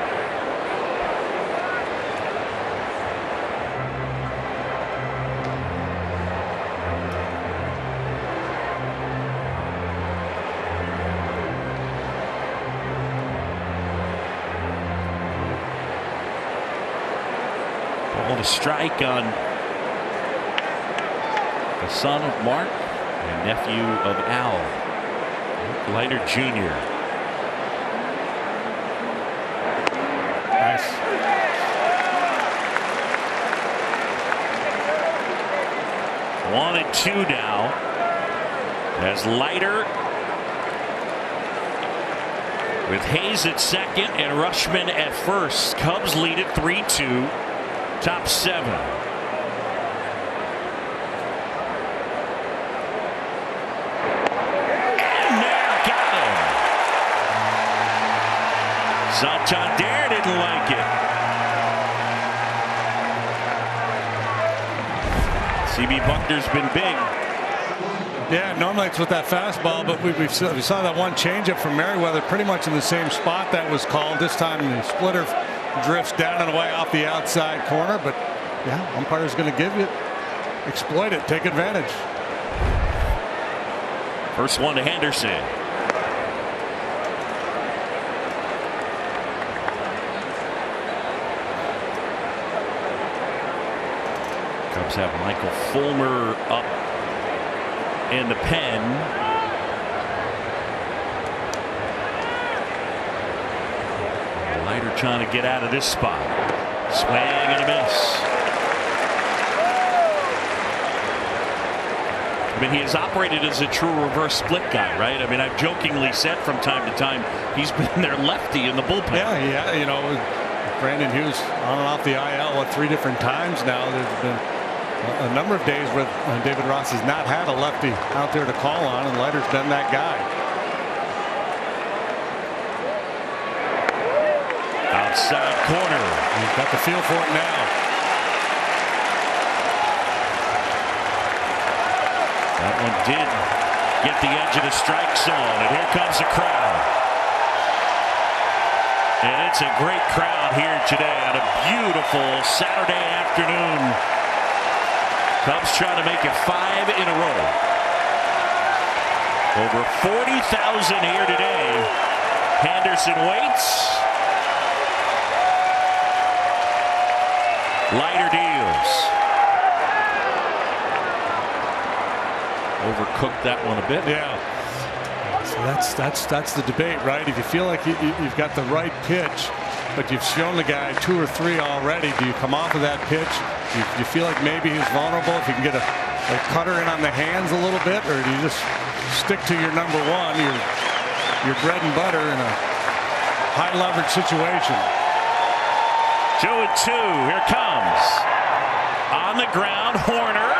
Ball to strike on the son of Mark and nephew of Al, Leiter Jr. 3-2 now. As Leiter with Hayes at second and Rushman at first. Cubs lead at 3-2. Top 7. And there, got him. Santander didn't like it. CB Buckner's been big. Yeah, normally it's with that fastball, but we saw that one changeup from Merriweather pretty much in the same spot that was called. This time the splitter drifts down and away off the outside corner, but yeah, umpire's going to give you, exploit it, take advantage. First one to Henderson. Cubs have Michael Fulmer up in the pen. Leiter trying to get out of this spot. Swing and a miss. I mean, he has operated as a true reverse split guy, right? I mean, I've jokingly said from time to time he's been their lefty in the bullpen. Yeah, you know, Brandon Hughes on and off the IL 3 different times now. There's been a number of days where David Ross has not had a lefty out there to call on, and Leiter's been that guy. Outside corner. He's got the feel for it now. That one did get the edge of the strike zone, and here comes the crowd. And it's a great crowd here today on a beautiful Saturday afternoon. Cubs trying to make it 5 in a row. Over 40,000 here today. Henderson waits. Leiter deals. Overcooked that one a bit. Yeah. So that's the debate, right? If you feel like you've got the right pitch, but you've shown the guy 2 or 3 already, do you come off of that pitch? Do you feel like maybe he's vulnerable if you can get a cutter in on the hands a little bit, or do you just stick to your number one, your bread and butter in a high leverage situation? 2-2. Here comes. On the ground, Horner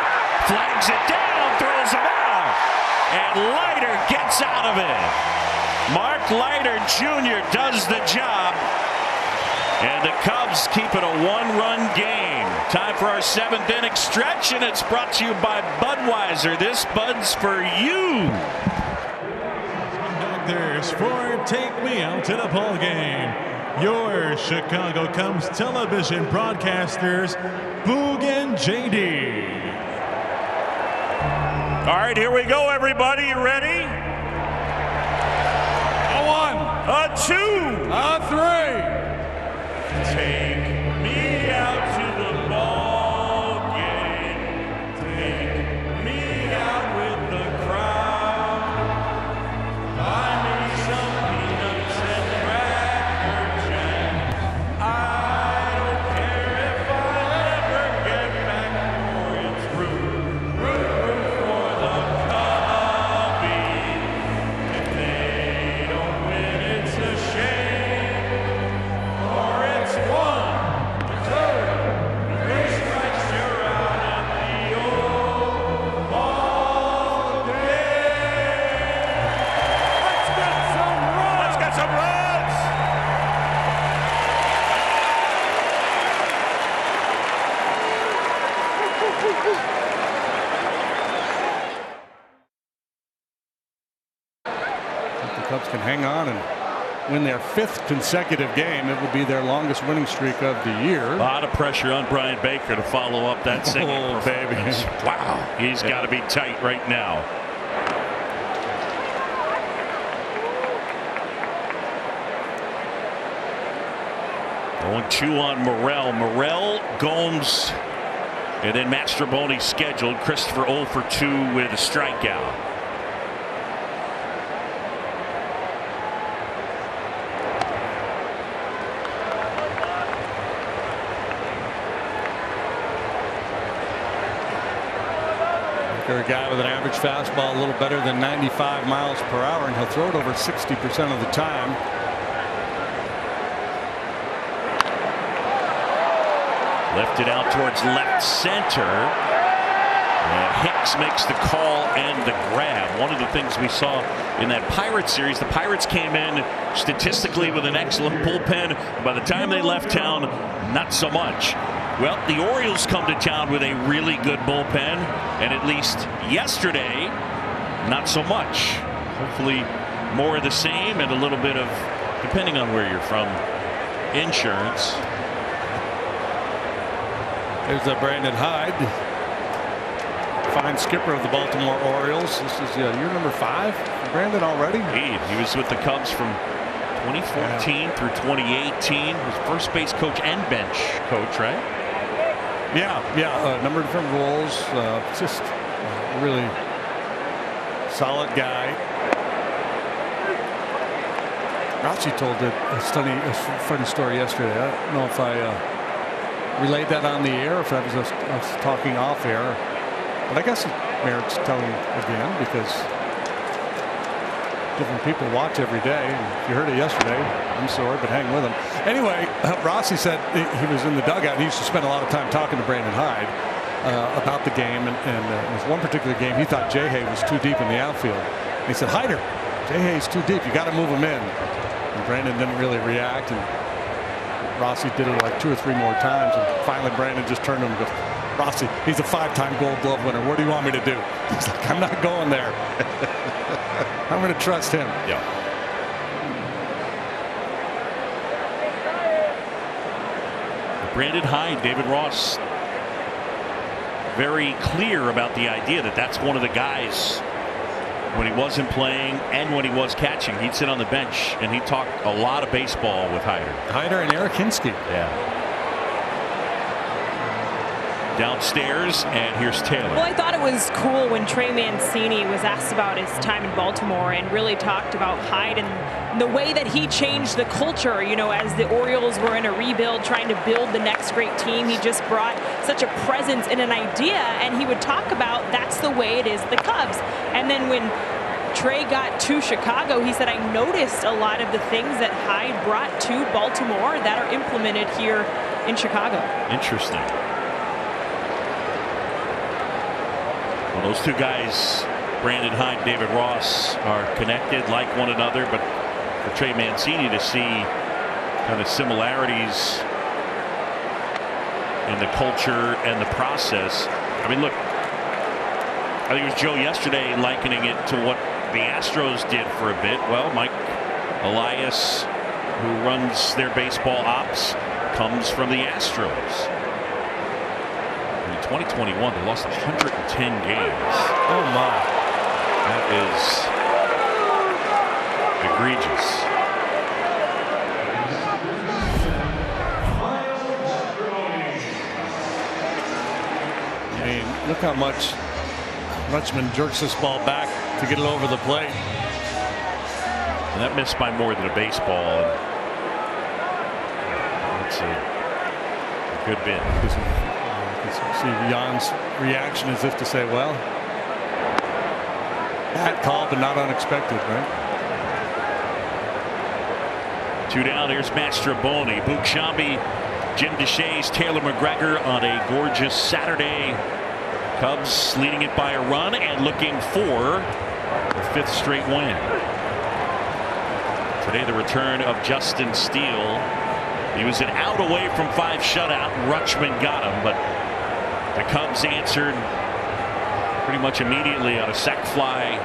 flags it down, throws him out, and Leiter gets out of it. Mark Leiter Jr. does the job. And the Cubs keep it a 1-run game. Time for our 7th inning stretch, and it's brought to you by Budweiser. This Bud's for you. Conductors for Take Me Out to the Ball Game. Your Chicago Cubs television broadcasters, Boog and JD. All right, here we go, everybody. You ready? A 1, a 2, a 3. Take me out to the ball game. Take me out with the crowd. Buy me some peanuts and cracker jack. I don't care if I ever get back or it's root for the Cubbies. If they don't win, it's a shame. If the Cubs can hang on and win their 5th consecutive game, it will be their longest winning streak of the year. A lot of pressure on Brian Baker to follow up that singing performance. Baby. Wow. He's got to be tight right now. Going 2 on Morel. Morel, Gomes, and then Mastroboni scheduled. Christopher 0 for 2 with a strikeout. They're a guy with an average fastball a little better than 95 miles per hour, and he'll throw it over 60% of the time. Lifted out towards left center. And Hicks makes the call and the grab. One of the things we saw in that Pirates series, the Pirates came in statistically with an excellent bullpen. By the time they left town, not so much. Well, the Orioles come to town with a really good bullpen, and at least yesterday, not so much. Hopefully more of the same and a little bit of, depending on where you're from, insurance. There's Brandon Hyde, fine skipper of the Baltimore Orioles. This is year number 5 for Brandon already. He was with the Cubs from 2014 through 2018. Was first base coach and bench coach, right? Yeah, a number of different roles. Just a really solid guy. Rossi told a funny story yesterday. I don't know if I relayed that on the air, if I was talking off air. But I guess it merits telling again because different people watch every day. And if you heard it yesterday, I'm sorry, but hang with them. Anyway, Rossi said he was in the dugout and he used to spend a lot of time talking to Brandon Hyde about the game. And in this one particular game, he thought J-Hay was too deep in the outfield. And he said, Hyder, J-Hay's too deep. You got to move him in. And Brandon didn't really react. And Rossi did it like 2 or 3 more times. And finally, Brandon just turned to him and goes, Rossi, he's a 5-time Gold Glove winner. What do you want me to do? He's like, I'm not going there. I'm going to trust him. Yeah. Brandon Hyde, David Ross, very clear about the idea that that's one of the guys when he wasn't playing and when he was catching. He'd sit on the bench and he'd talk a lot of baseball with Hyder. Hyder and Eric Hinsky. Yeah. Downstairs, and here's Taylor. Well, I thought it was cool when Trey Mancini was asked about his time in Baltimore and really talked about Hyde and the way that he changed the culture, you know, as the Orioles were in a rebuild trying to build the next great team. He just brought such a presence and an idea, and he would talk about that's the way it is the Cubs. And then when Trey got to Chicago, he said, I noticed a lot of the things that Hyde brought to Baltimore that are implemented here in Chicago. Interesting. Well, those 2 guys, Brandon Hyde, David Ross, are connected, like one another, but for Trey Mancini to see kind of similarities in the culture and the process. I mean, look, I think it was Joe yesterday likening it to what the Astros did for a bit. Well, Mike Elias, who runs their baseball ops, comes from the Astros. In 2021, they lost 110 games. Oh my. That is egregious. I mean, look how much Rutschman jerks this ball back to get it over the plate. And that missed by more than a baseball. That's a good bit. See Jan's reaction as if to say, well, bad call, but not unexpected, right? 2 down. Here's Mastroboni, Boog Sciambi, Jim Deshaies, Taylor McGregor on a gorgeous Saturday. Cubs leading it by a run and looking for the 5th straight win. Today, the return of Justin Steele. He was an out away from 5 shutout. Rutschman got him, but the Cubs answered pretty much immediately on a sac fly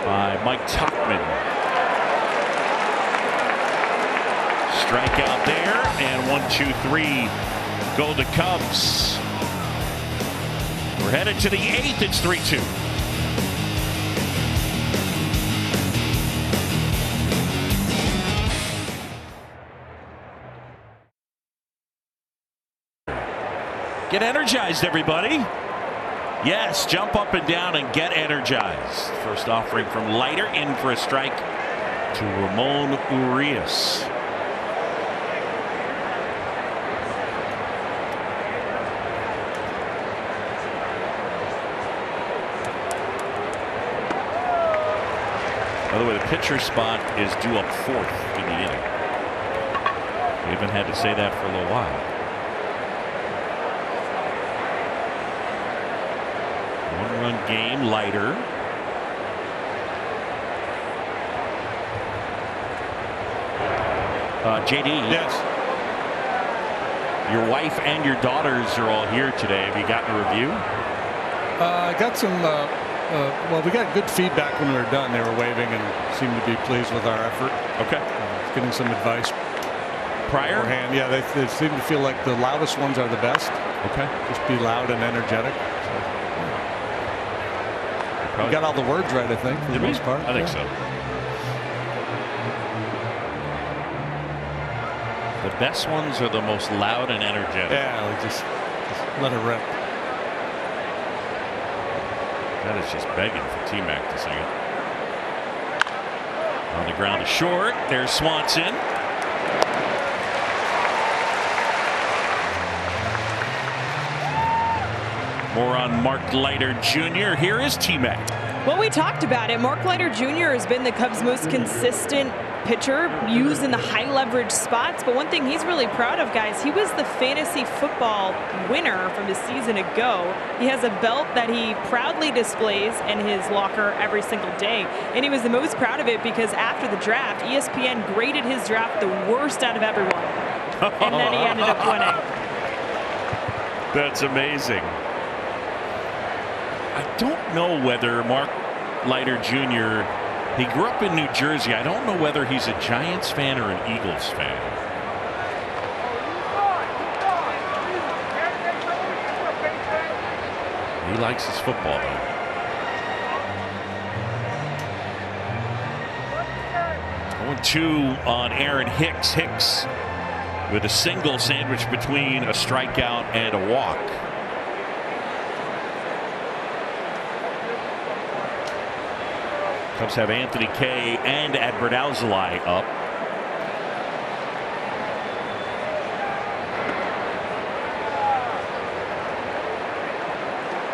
by Mike Tauchman. Strikeout there, and 1-2-3 go the Cubs. We're headed to the 8th. It's 3-2. Get energized, everybody. Yes, jump up and down and get energized. First offering from Leiter, in for a strike to Ramon Urias. By the way, the pitcher spot is due up 4th in the inning. We haven't had to say that for a little while. One-run game, Leiter. JD. Yes. Your wife and your daughters are all here today. Have you gotten a review? I got some. Well, we got good feedback when we were done. They were waving and seemed to be pleased with our effort. Okay. Getting some advice. Prior? Beforehand. Yeah, they seem to feel like the loudest ones are the best. Okay. Just be loud and energetic. So, we got all the words right, I think, for the most part. I think so. The best ones are the most loud and energetic. Yeah, just let it rip. That is just begging for T-Mac to sing it. On the ground to short. There's Swanson. More on Mark Leiter Jr. Here is T-Mac. Well, we talked about it. Mark Leiter Jr. has been the Cubs' most consistent pitcher, used in the high leverage spots. But one thing he's really proud of, guys, he was the fantasy football winner from a season ago. He has a belt that he proudly displays in his locker every single day. And he was the most proud of it because after the draft, ESPN graded his draft the worst out of everyone. And then he ended up winning. That's amazing. I don't know whether Mark Leiter Jr., he grew up in New Jersey. I don't know whether he's a Giants fan or an Eagles fan. He likes his football, though. 0-2 on Aaron Hicks. Hicks with a single sandwich between a strikeout and a walk. Cubs have Anthony Kay and Adbert Alzolay up.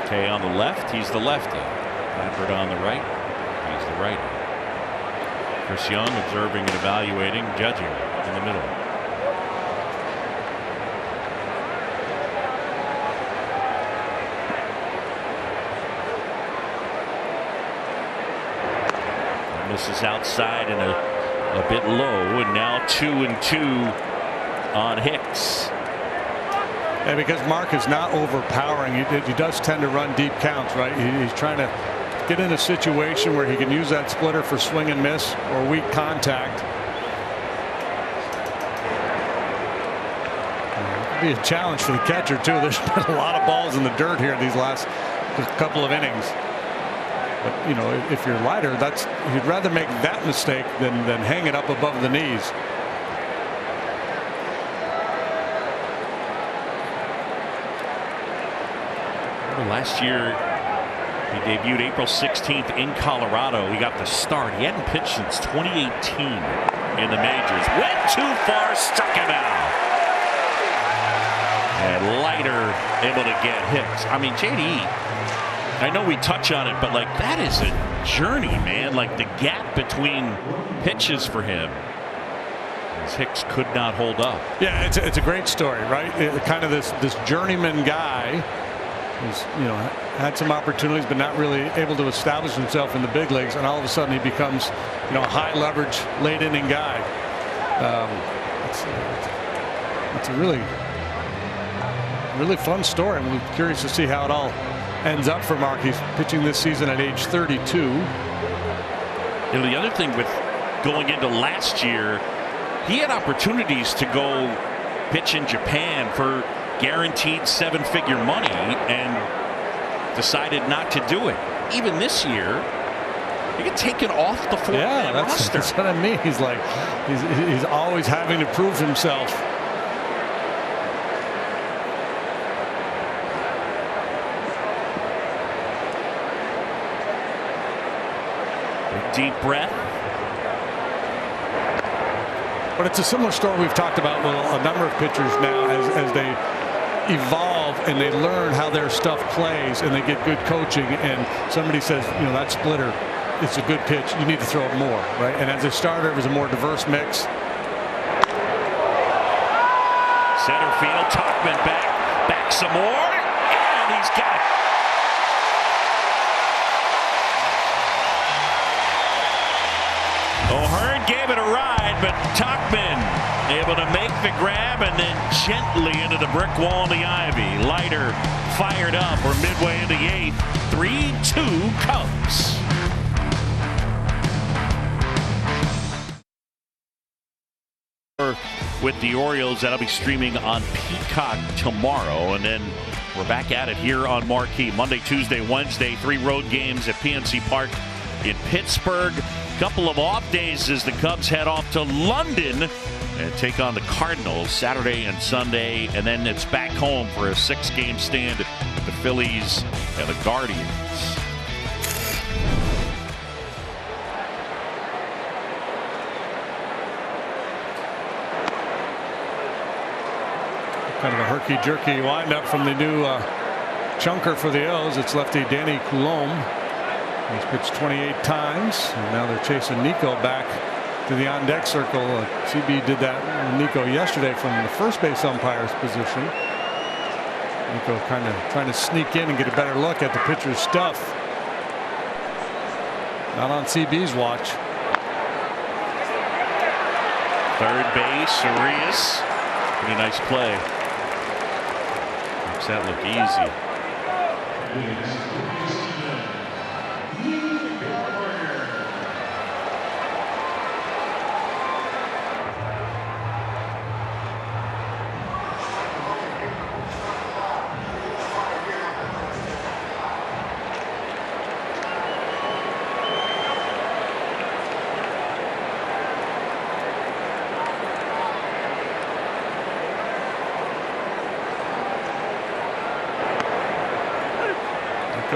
Kay on the left, he's the lefty. Adbert on the right, he's the righty. Chris Young observing and evaluating, judging in the middle. Misses outside and a bit low, and now 2-2 on Hicks. Yeah, because Mark is not overpowering. He does tend to run deep counts, right? He's trying to get in a situation where he can use that splitter for swing and miss or weak contact. It'll be a challenge for the catcher too. There's been a lot of balls in the dirt here these last couple of innings. But, you know, if you're Leiter, you'd rather make that mistake than hang it up above the knees. Last year, he debuted April 16th in Colorado. He got the start. He hadn't pitched since 2018 in the majors. Went too far, struck him out. And Leiter able to get Hicks. I mean, JD, I know we touch on it, but like that is a journey, man. Like the gap between pitches for him, as Hicks could not hold up. Yeah, it's a great story, right? Kind of this journeyman guy who's, you know, had some opportunities but not really able to establish himself in the big leagues, and all of a sudden he becomes, you know, a high leverage late inning guy. It's a really fun story. I'm curious to see how it all ends up for Mark. He's pitching this season at age 32. You know, the other thing with going into last year, he had opportunities to go pitch in Japan for guaranteed 7-figure money and decided not to do it. Even this year, he got taken off the four-man roster. That's what I mean. He's like, he's always having to prove himself. Deep breath. But it's a similar story we've talked about with a number of pitchers now as they evolve and they learn how their stuff plays and they get good coaching, and somebody says, you know, that splitter, it's a good pitch, you need to throw it more, right? And as a starter, it was a more diverse mix. Center field, Tuchman back some more, and he's got it. O'Hearn gave it a ride, but Tuchman able to make the grab and then gently into the brick wall in the ivy. Leiter fired up. We're midway in the 8th. 3-2 Cubs. With the Orioles, that'll be streaming on Peacock tomorrow, and then we're back at it here on Marquee. Monday, Tuesday, Wednesday, 3 road games at PNC Park in Pittsburgh. Couple of off days as the Cubs head off to London and take on the Cardinals Saturday and Sunday, and then it's back home for a 6-game stand with the Phillies and the Guardians. Kind of a herky-jerky windup from the new chunker for the O's. It's lefty Danny Coulombe. He's pitched 28 times, and now they're chasing Nico back to the on-deck circle. CB did that with Nico yesterday from the first base umpire's position. Nico kind of trying to sneak in and get a better look at the pitcher's stuff. Not on CB's watch. Third base, Arias. Pretty nice play. Makes that look easy.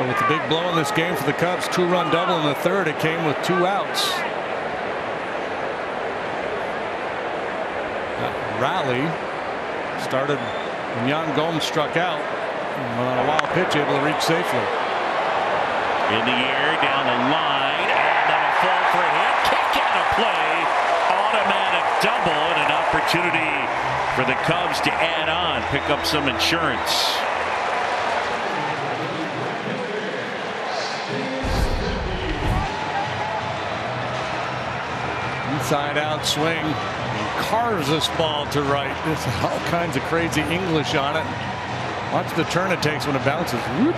With the big blow in this game for the Cubs, 2-run double in the third. It came with 2 outs. That rally started when Yan Gomes struck out, and on a wild pitch able to reach safely. In the air, down the line, and then a fall for a hit. Kick out of play. Automatic double, and an opportunity for the Cubs to add on, pick up some insurance. Inside out swing. He carves this ball to right. There's all kinds of crazy English on it. Watch the turn it takes when it bounces. Whoop.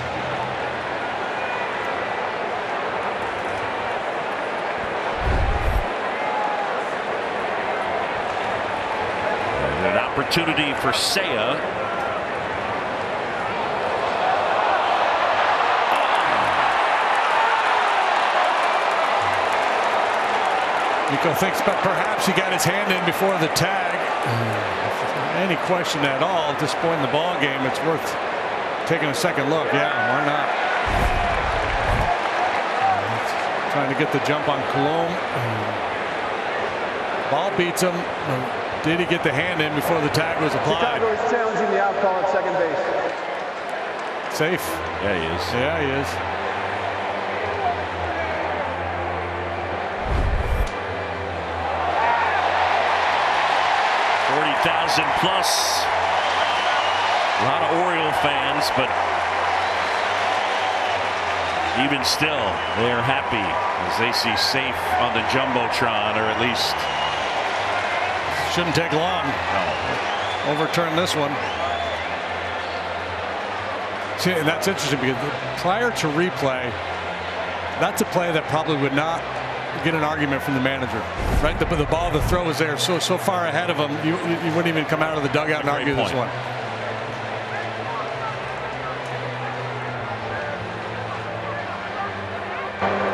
And an opportunity for Seiya. Nico thinks, but perhaps he got his hand in before the tag. Any question at all at this point in the ball game, it's worth taking a second look. Yeah, why not? Trying to get the jump on Coulombe. Ball beats him. Did he get the hand in before the tag was applied? Chicago is challenging the out call at second base. Safe. Yeah, he is. Yeah, he is. 40,000 plus. A lot of Oriole fans, but even still, they are happy as they see safe on the Jumbotron, or at least shouldn't take long. No. Overturn this one. See, and that's interesting because prior to replay, that's a play that probably would not get an argument from the manager, right? The ball, the throw was there so far ahead of him, you wouldn't even come out of the dugout and argue this one.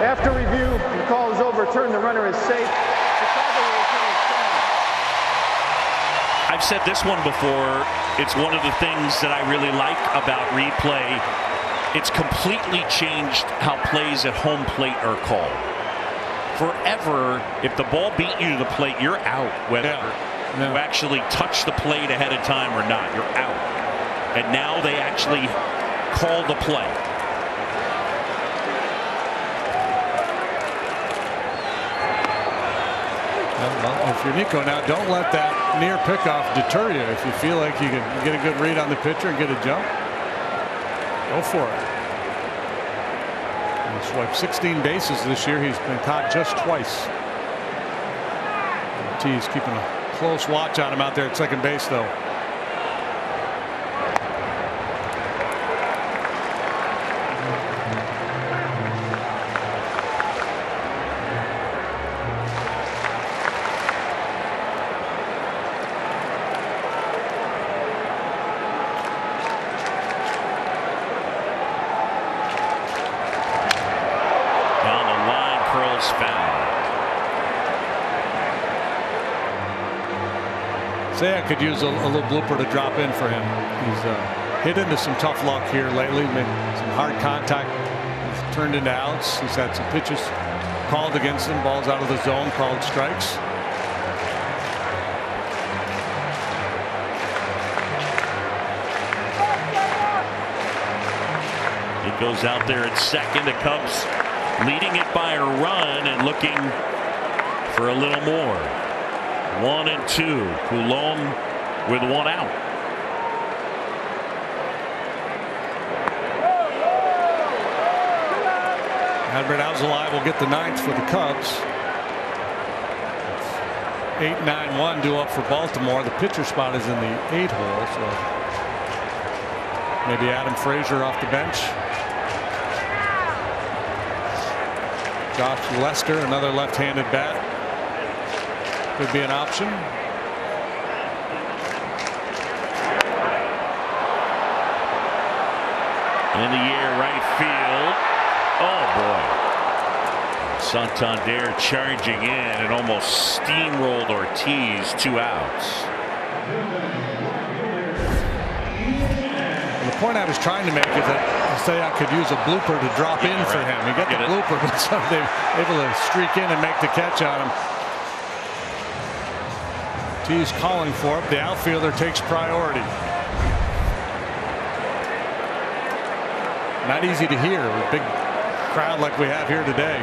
After review, the call is overturned. The runner is safe. Chicago will return his challenge. I've said this one before. It's one of the things that I really like about replay. It's completely changed how plays at home plate are called. Forever, if the ball beat you to the plate, you're out. Whether you actually touch the plate ahead of time or not, you're out. And now they actually call the play. Well, if you're Nico now, don't let that near pickoff deter you. If you feel like you can get a good read on the pitcher and get a jump, go for it. He's swiped 16 bases this year. He's been caught just twice. He's keeping a close watch on him out there at second base, though. Saya could use a little blooper to drop in for him. He's hit into some tough luck here lately, made some hard contact. He's turned into outs. He's had some pitches called against him, balls out of the zone called strikes. He goes out there at second. The Cubs leading it by a run and looking for a little more. 1 and 2. Coulomb with 1 out. Adbert Alzolay will get the 9th for the Cubs. 8-9-1 due up for Baltimore. The pitcher spot is in the 8 hole, so maybe Adam Frazier off the bench. Josh Lester, another left-handed bat, could be an option. In the air, right field. Oh boy. Santander charging in and almost steamrolled Ortiz. 2 outs. The point I was trying to make is that Saya could use a blooper to drop in for him. He got the blooper, but someday able to streak in and make the catch on him. He's calling for it. The outfielder takes priority. Not easy to hear with a big crowd like we have here today.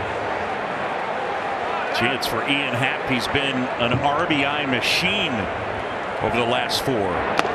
Chance for Ian Happ. He's been an RBI machine over the last 4.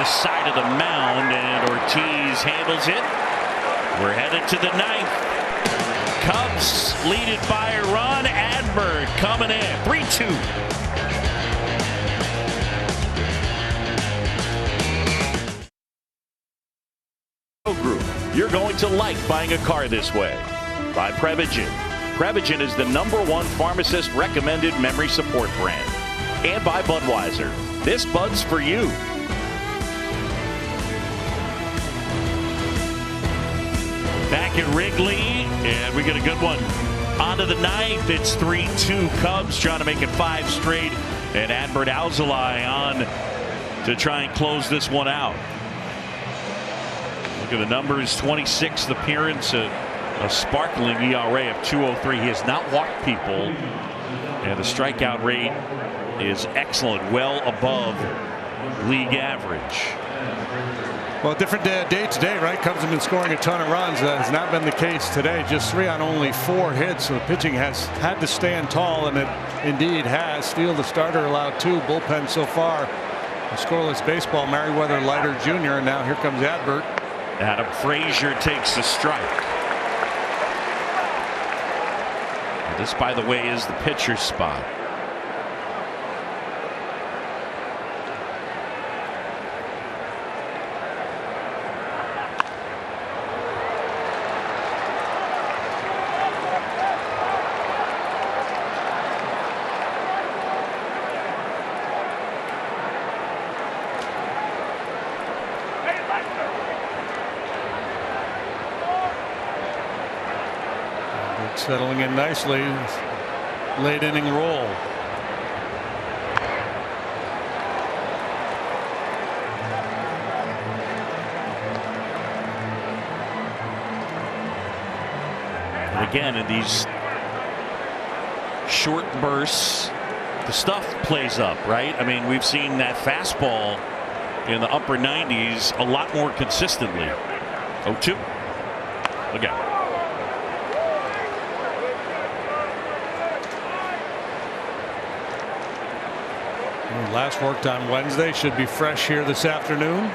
Side of the mound, and Ortiz handles it. We're headed to the 9th. Cubs lead it by a run. Adbert coming in 3-2. Group, you're going to like buying a car this way. By Prevagen. Prevagen is the #1 pharmacist recommended memory support brand. And by Budweiser. This Bud's for you. Back at Wrigley, and we get a good one. On to the 9th. It's 3-2 Cubs trying to make it 5 straight. And Adbert Alzolay on to try and close this one out. Look at the numbers. 26th appearance, a sparkling ERA of 2.03. He has not walked people. And the strikeout rate is excellent, well above league average. Well, different day today, right? Cubs have been scoring a ton of runs. That has not been the case today. Just 3 on only 4 hits. So the pitching has had to stand tall, and it indeed has. Steele, the starter, allowed 2. Bullpen so far. A scoreless baseball. Merriweather, Leiter Jr., and now here comes Adbert. Adam Frazier takes the strike. And this, by the way, is the pitcher's spot. settling in nicely. Late inning roll. And again, in these short bursts, the stuff plays up, right? I mean, we've seen that fastball in the upper 90s a lot more consistently. 0-2. Again. Last worked on Wednesday, should be fresh here this afternoon.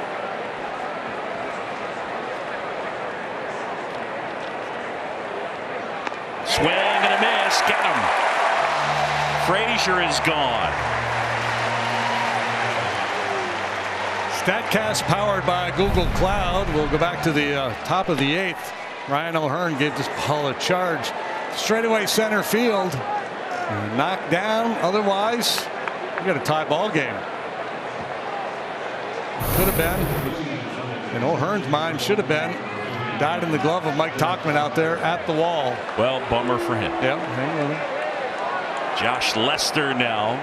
Swing and a miss. Get him. Frazier is gone. StatCast powered by Google Cloud. We'll go back to the top of the 8th. Ryan O'Hearn gave this ball a charge. Straightaway center field. Knocked down. Otherwise, we got a tie ball game. Could have been. In O'Hearn's mind, should have been. Died in the glove of Mike Tauchman out there at the wall. Well, bummer for him. Yep, hang with him. Josh Lester now.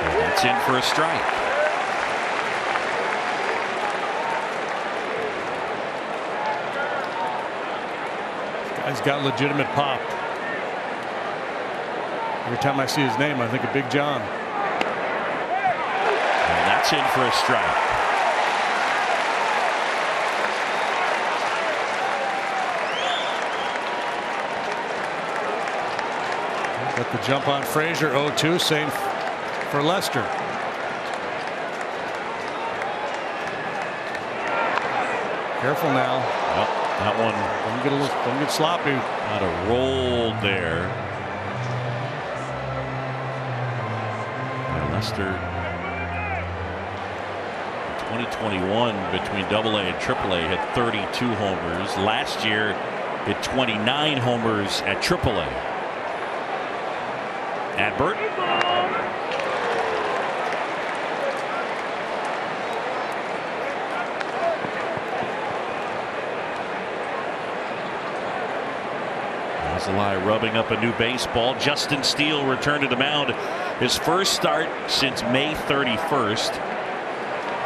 And that's in for a strike. Guy's got legitimate pop. Every time I see his name, I think of Big John. And that's in for a strike. Got the jump on Frazier. 0-2. Same for Lester. Careful now. Well, that one don't get sloppy. Not a roll there. And Lester, in 2021, between AA and AAA, hit 32 homers. Last year, hit 29 homers at AAA. Adbert. Alzolay rubbing up a new baseball. Justin Steele returned to the mound. His first start since May 31st.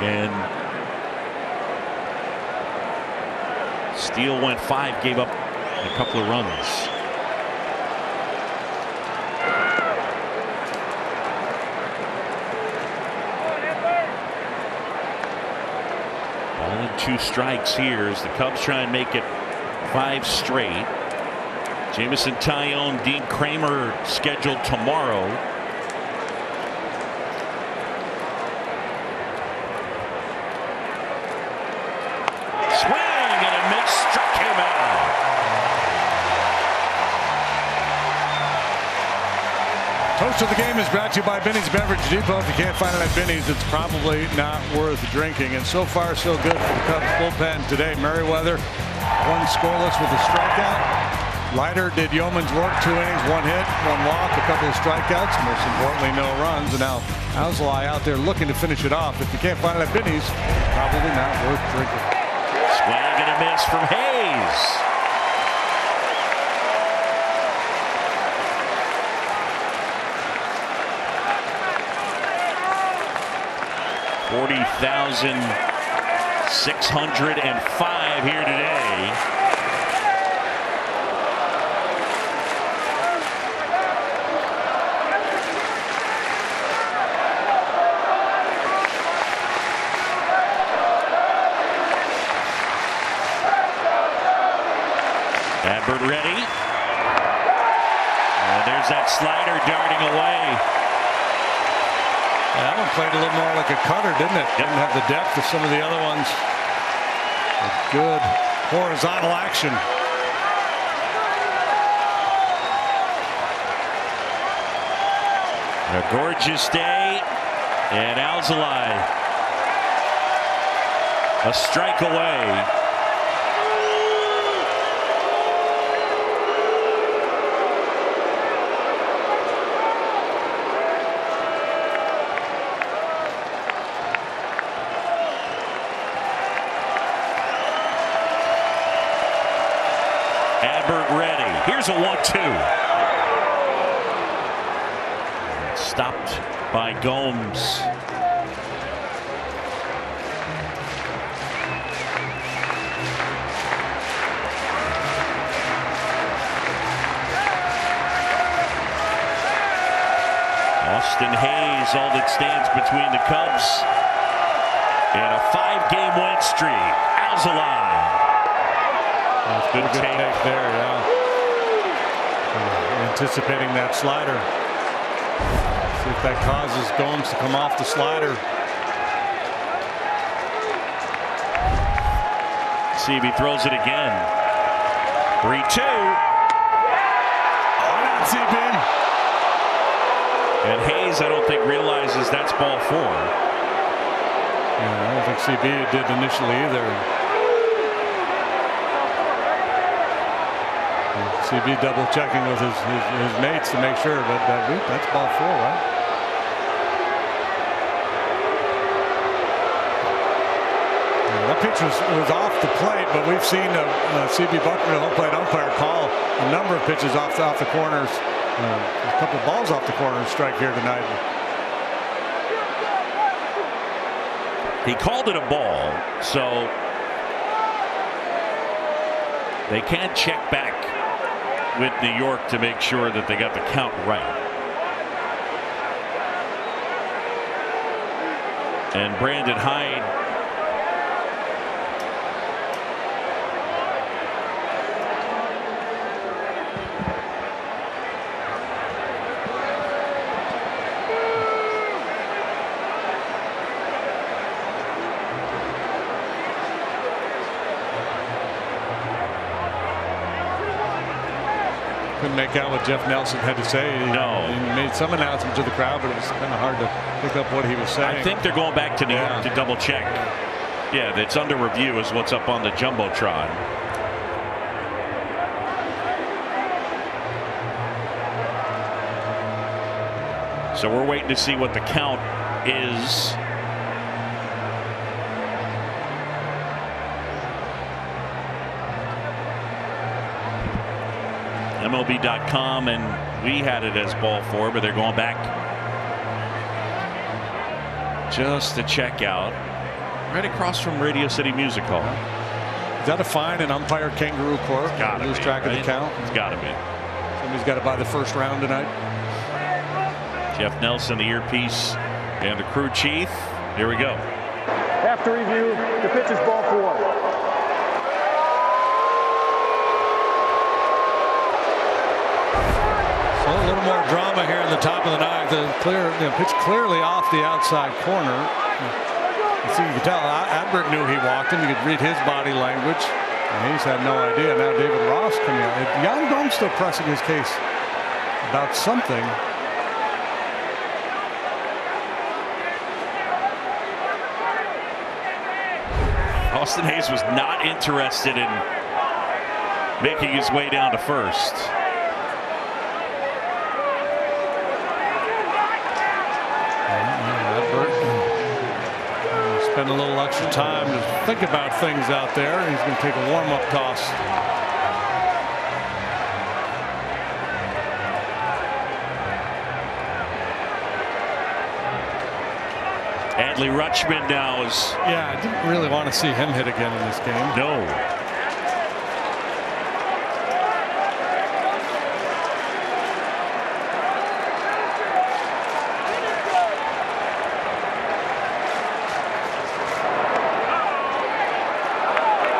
And Steele went 5, gave up a couple of runs. Ball and 2 strikes here as the Cubs try and make it 5 straight. Jameson Taillon, Dean Kramer scheduled tomorrow. Swing and a miss, struck him out. Toast of the game is brought to you by Binny's Beverage Depot. If you can't find it at Binny's, it's probably not worth drinking. And so far, so good for the Cubs bullpen today. Merriweather, 1 scoreless with a strikeout. Leiter did yeoman's work, 2 innings, 1 hit, 1 walk, a couple of strikeouts, most importantly no runs. And now Alzolay out there looking to finish it off. If you can't find it at Binny's, probably not worth drinking. Swing and a miss from Hayes. $40,605 here today. Adbert ready. And there's that slider darting away. That one played a little more like a cutter, didn't it? Didn't have the depth of some of the other ones. A good horizontal action. A gorgeous day, and Alzolay a strike away. Adbert ready. Here's a 1-2. Stopped by Gomes. Austin Hayes, all that stands between the Cubs and a 5-game win streak. Alzolay. That's good take there, yeah. Anticipating that slider. See if that causes Gomes to come off the slider. See if he throws it again. 3-2. Why not, CB? And Hayes, I don't think, realizes that's ball 4. Yeah, I don't think CB did initially either. CB double checking with his mates to make sure, but that's ball 4, right? Yeah, that pitch was off the plate, but we've seen CB Buckner, the home plate umpire, call a number of pitches off the corners. A couple of balls off the corner and strike here tonight. He called it a ball, so they can't check back with New York to make sure that they got the count right. And Brandon Hyde couldn't make out what Jeff Nelson had to say. No. He made some announcement to the crowd, but it was kind of hard to pick up what he was saying. I think they're going back to New York to double check. Yeah, that's under review is what's up on the Jumbotron. So we're waiting to see what the count is. MLB.com, and we had it as ball 4, but they're going back just to check out right across from Radio City Music Hall. Is that a fine in umpire kangaroo court? Gotta lose be, track of the right? count. It's got to be. Somebody's got to buy the first round tonight. Jeff Nelson, the earpiece, and the crew chief. Here we go. After review, the pitch is ball 4. So a little more drama here in the top of the ninth. The pitch clearly off the outside corner. You can tell Adbert knew he walked him. You could read his body language. And he's had no idea. Now David Ross coming out. Young Gomes still pressing his case about something. Austin Hayes was not interested in making his way down to first. Spend a little extra time to think about things out there. He's going to take a warm-up toss. Adley Rutschman now is. Yeah, I didn't really want to see him hit again in this game. No.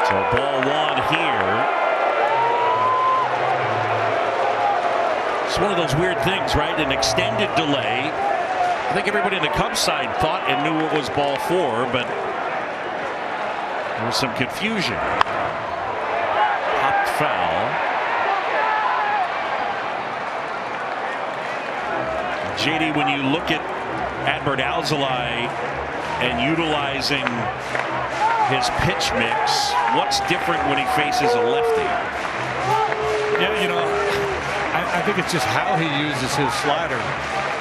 So ball 1 here. It's one of those weird things, right? An extended delay. I think everybody in the Cubs side thought and knew it was ball 4, but there was some confusion. Popped foul. JD, when you look at Adbert Alzolay and utilizing his pitch mix, what's different when he faces a lefty? Yeah, you know, I think it's just how he uses his slider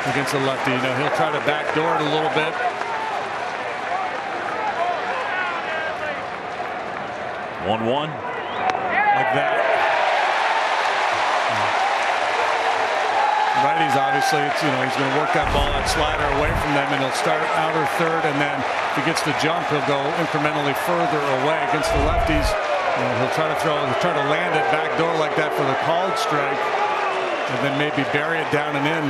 against the lefty. You know, he'll try to backdoor it a little bit. One-one. Like that. Righties, obviously, it's, he's going to work that ball, that slider away from them, and he'll start outer third, and then if he gets the jump, he'll go incrementally further away against the lefties. He'll try to land it back door like that for the called strike, and then maybe bury it down and in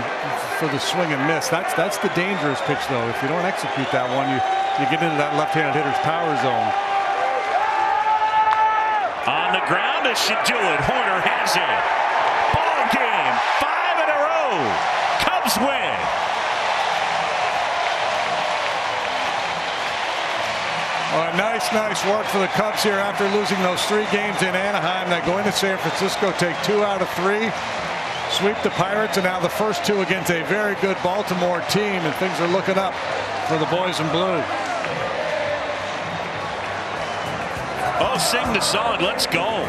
for the swing and miss. That's the dangerous pitch, though. If you don't execute that one, you get into that left-handed hitter's power zone. On the ground, this should do it. Horner has it. Ball game. 5 in a row. Cubs win. Nice work for the Cubs here after losing those 3 games in Anaheim. They go into San Francisco, take 2 out of 3, sweep the Pirates, and now the first 2 against a very good Baltimore team, and things are looking up for the boys in blue. Oh, sing the song. Let's go.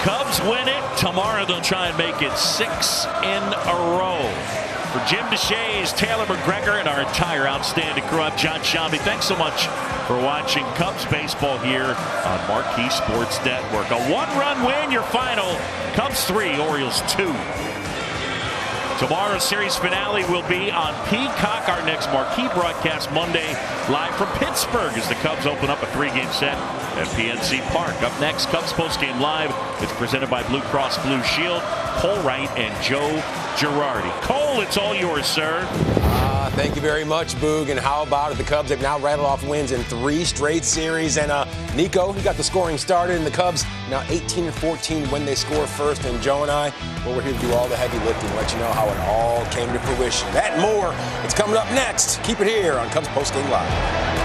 Cubs win it. Tomorrow they'll try and make it 6 in a row. For Jim DeShays, Taylor McGregor, and our entire outstanding crew, I'm John Shambi. Thanks so much for watching Cubs baseball here on Marquee Sports Network. A 1-run win, your final. Cubs 3, Orioles 2. Tomorrow's series finale will be on Peacock. Our next marquee broadcast Monday, live from Pittsburgh, as the Cubs open up a 3-game set at PNC Park. Up next, Cubs postgame live. It's presented by Blue Cross Blue Shield. Cole Wright and Joe Girardi. Cole, it's all yours, sir. Thank you very much, Boog. And how about it? The Cubs have now rattled off wins in 3 straight series. And Nico, he got the scoring started, and the Cubs now 18-14 when they score first. And Joe and I, well, we're here to do all the heavy lifting and let you know how it all came to fruition. That and more, it's coming up next. Keep it here on Cubs Postgame Live.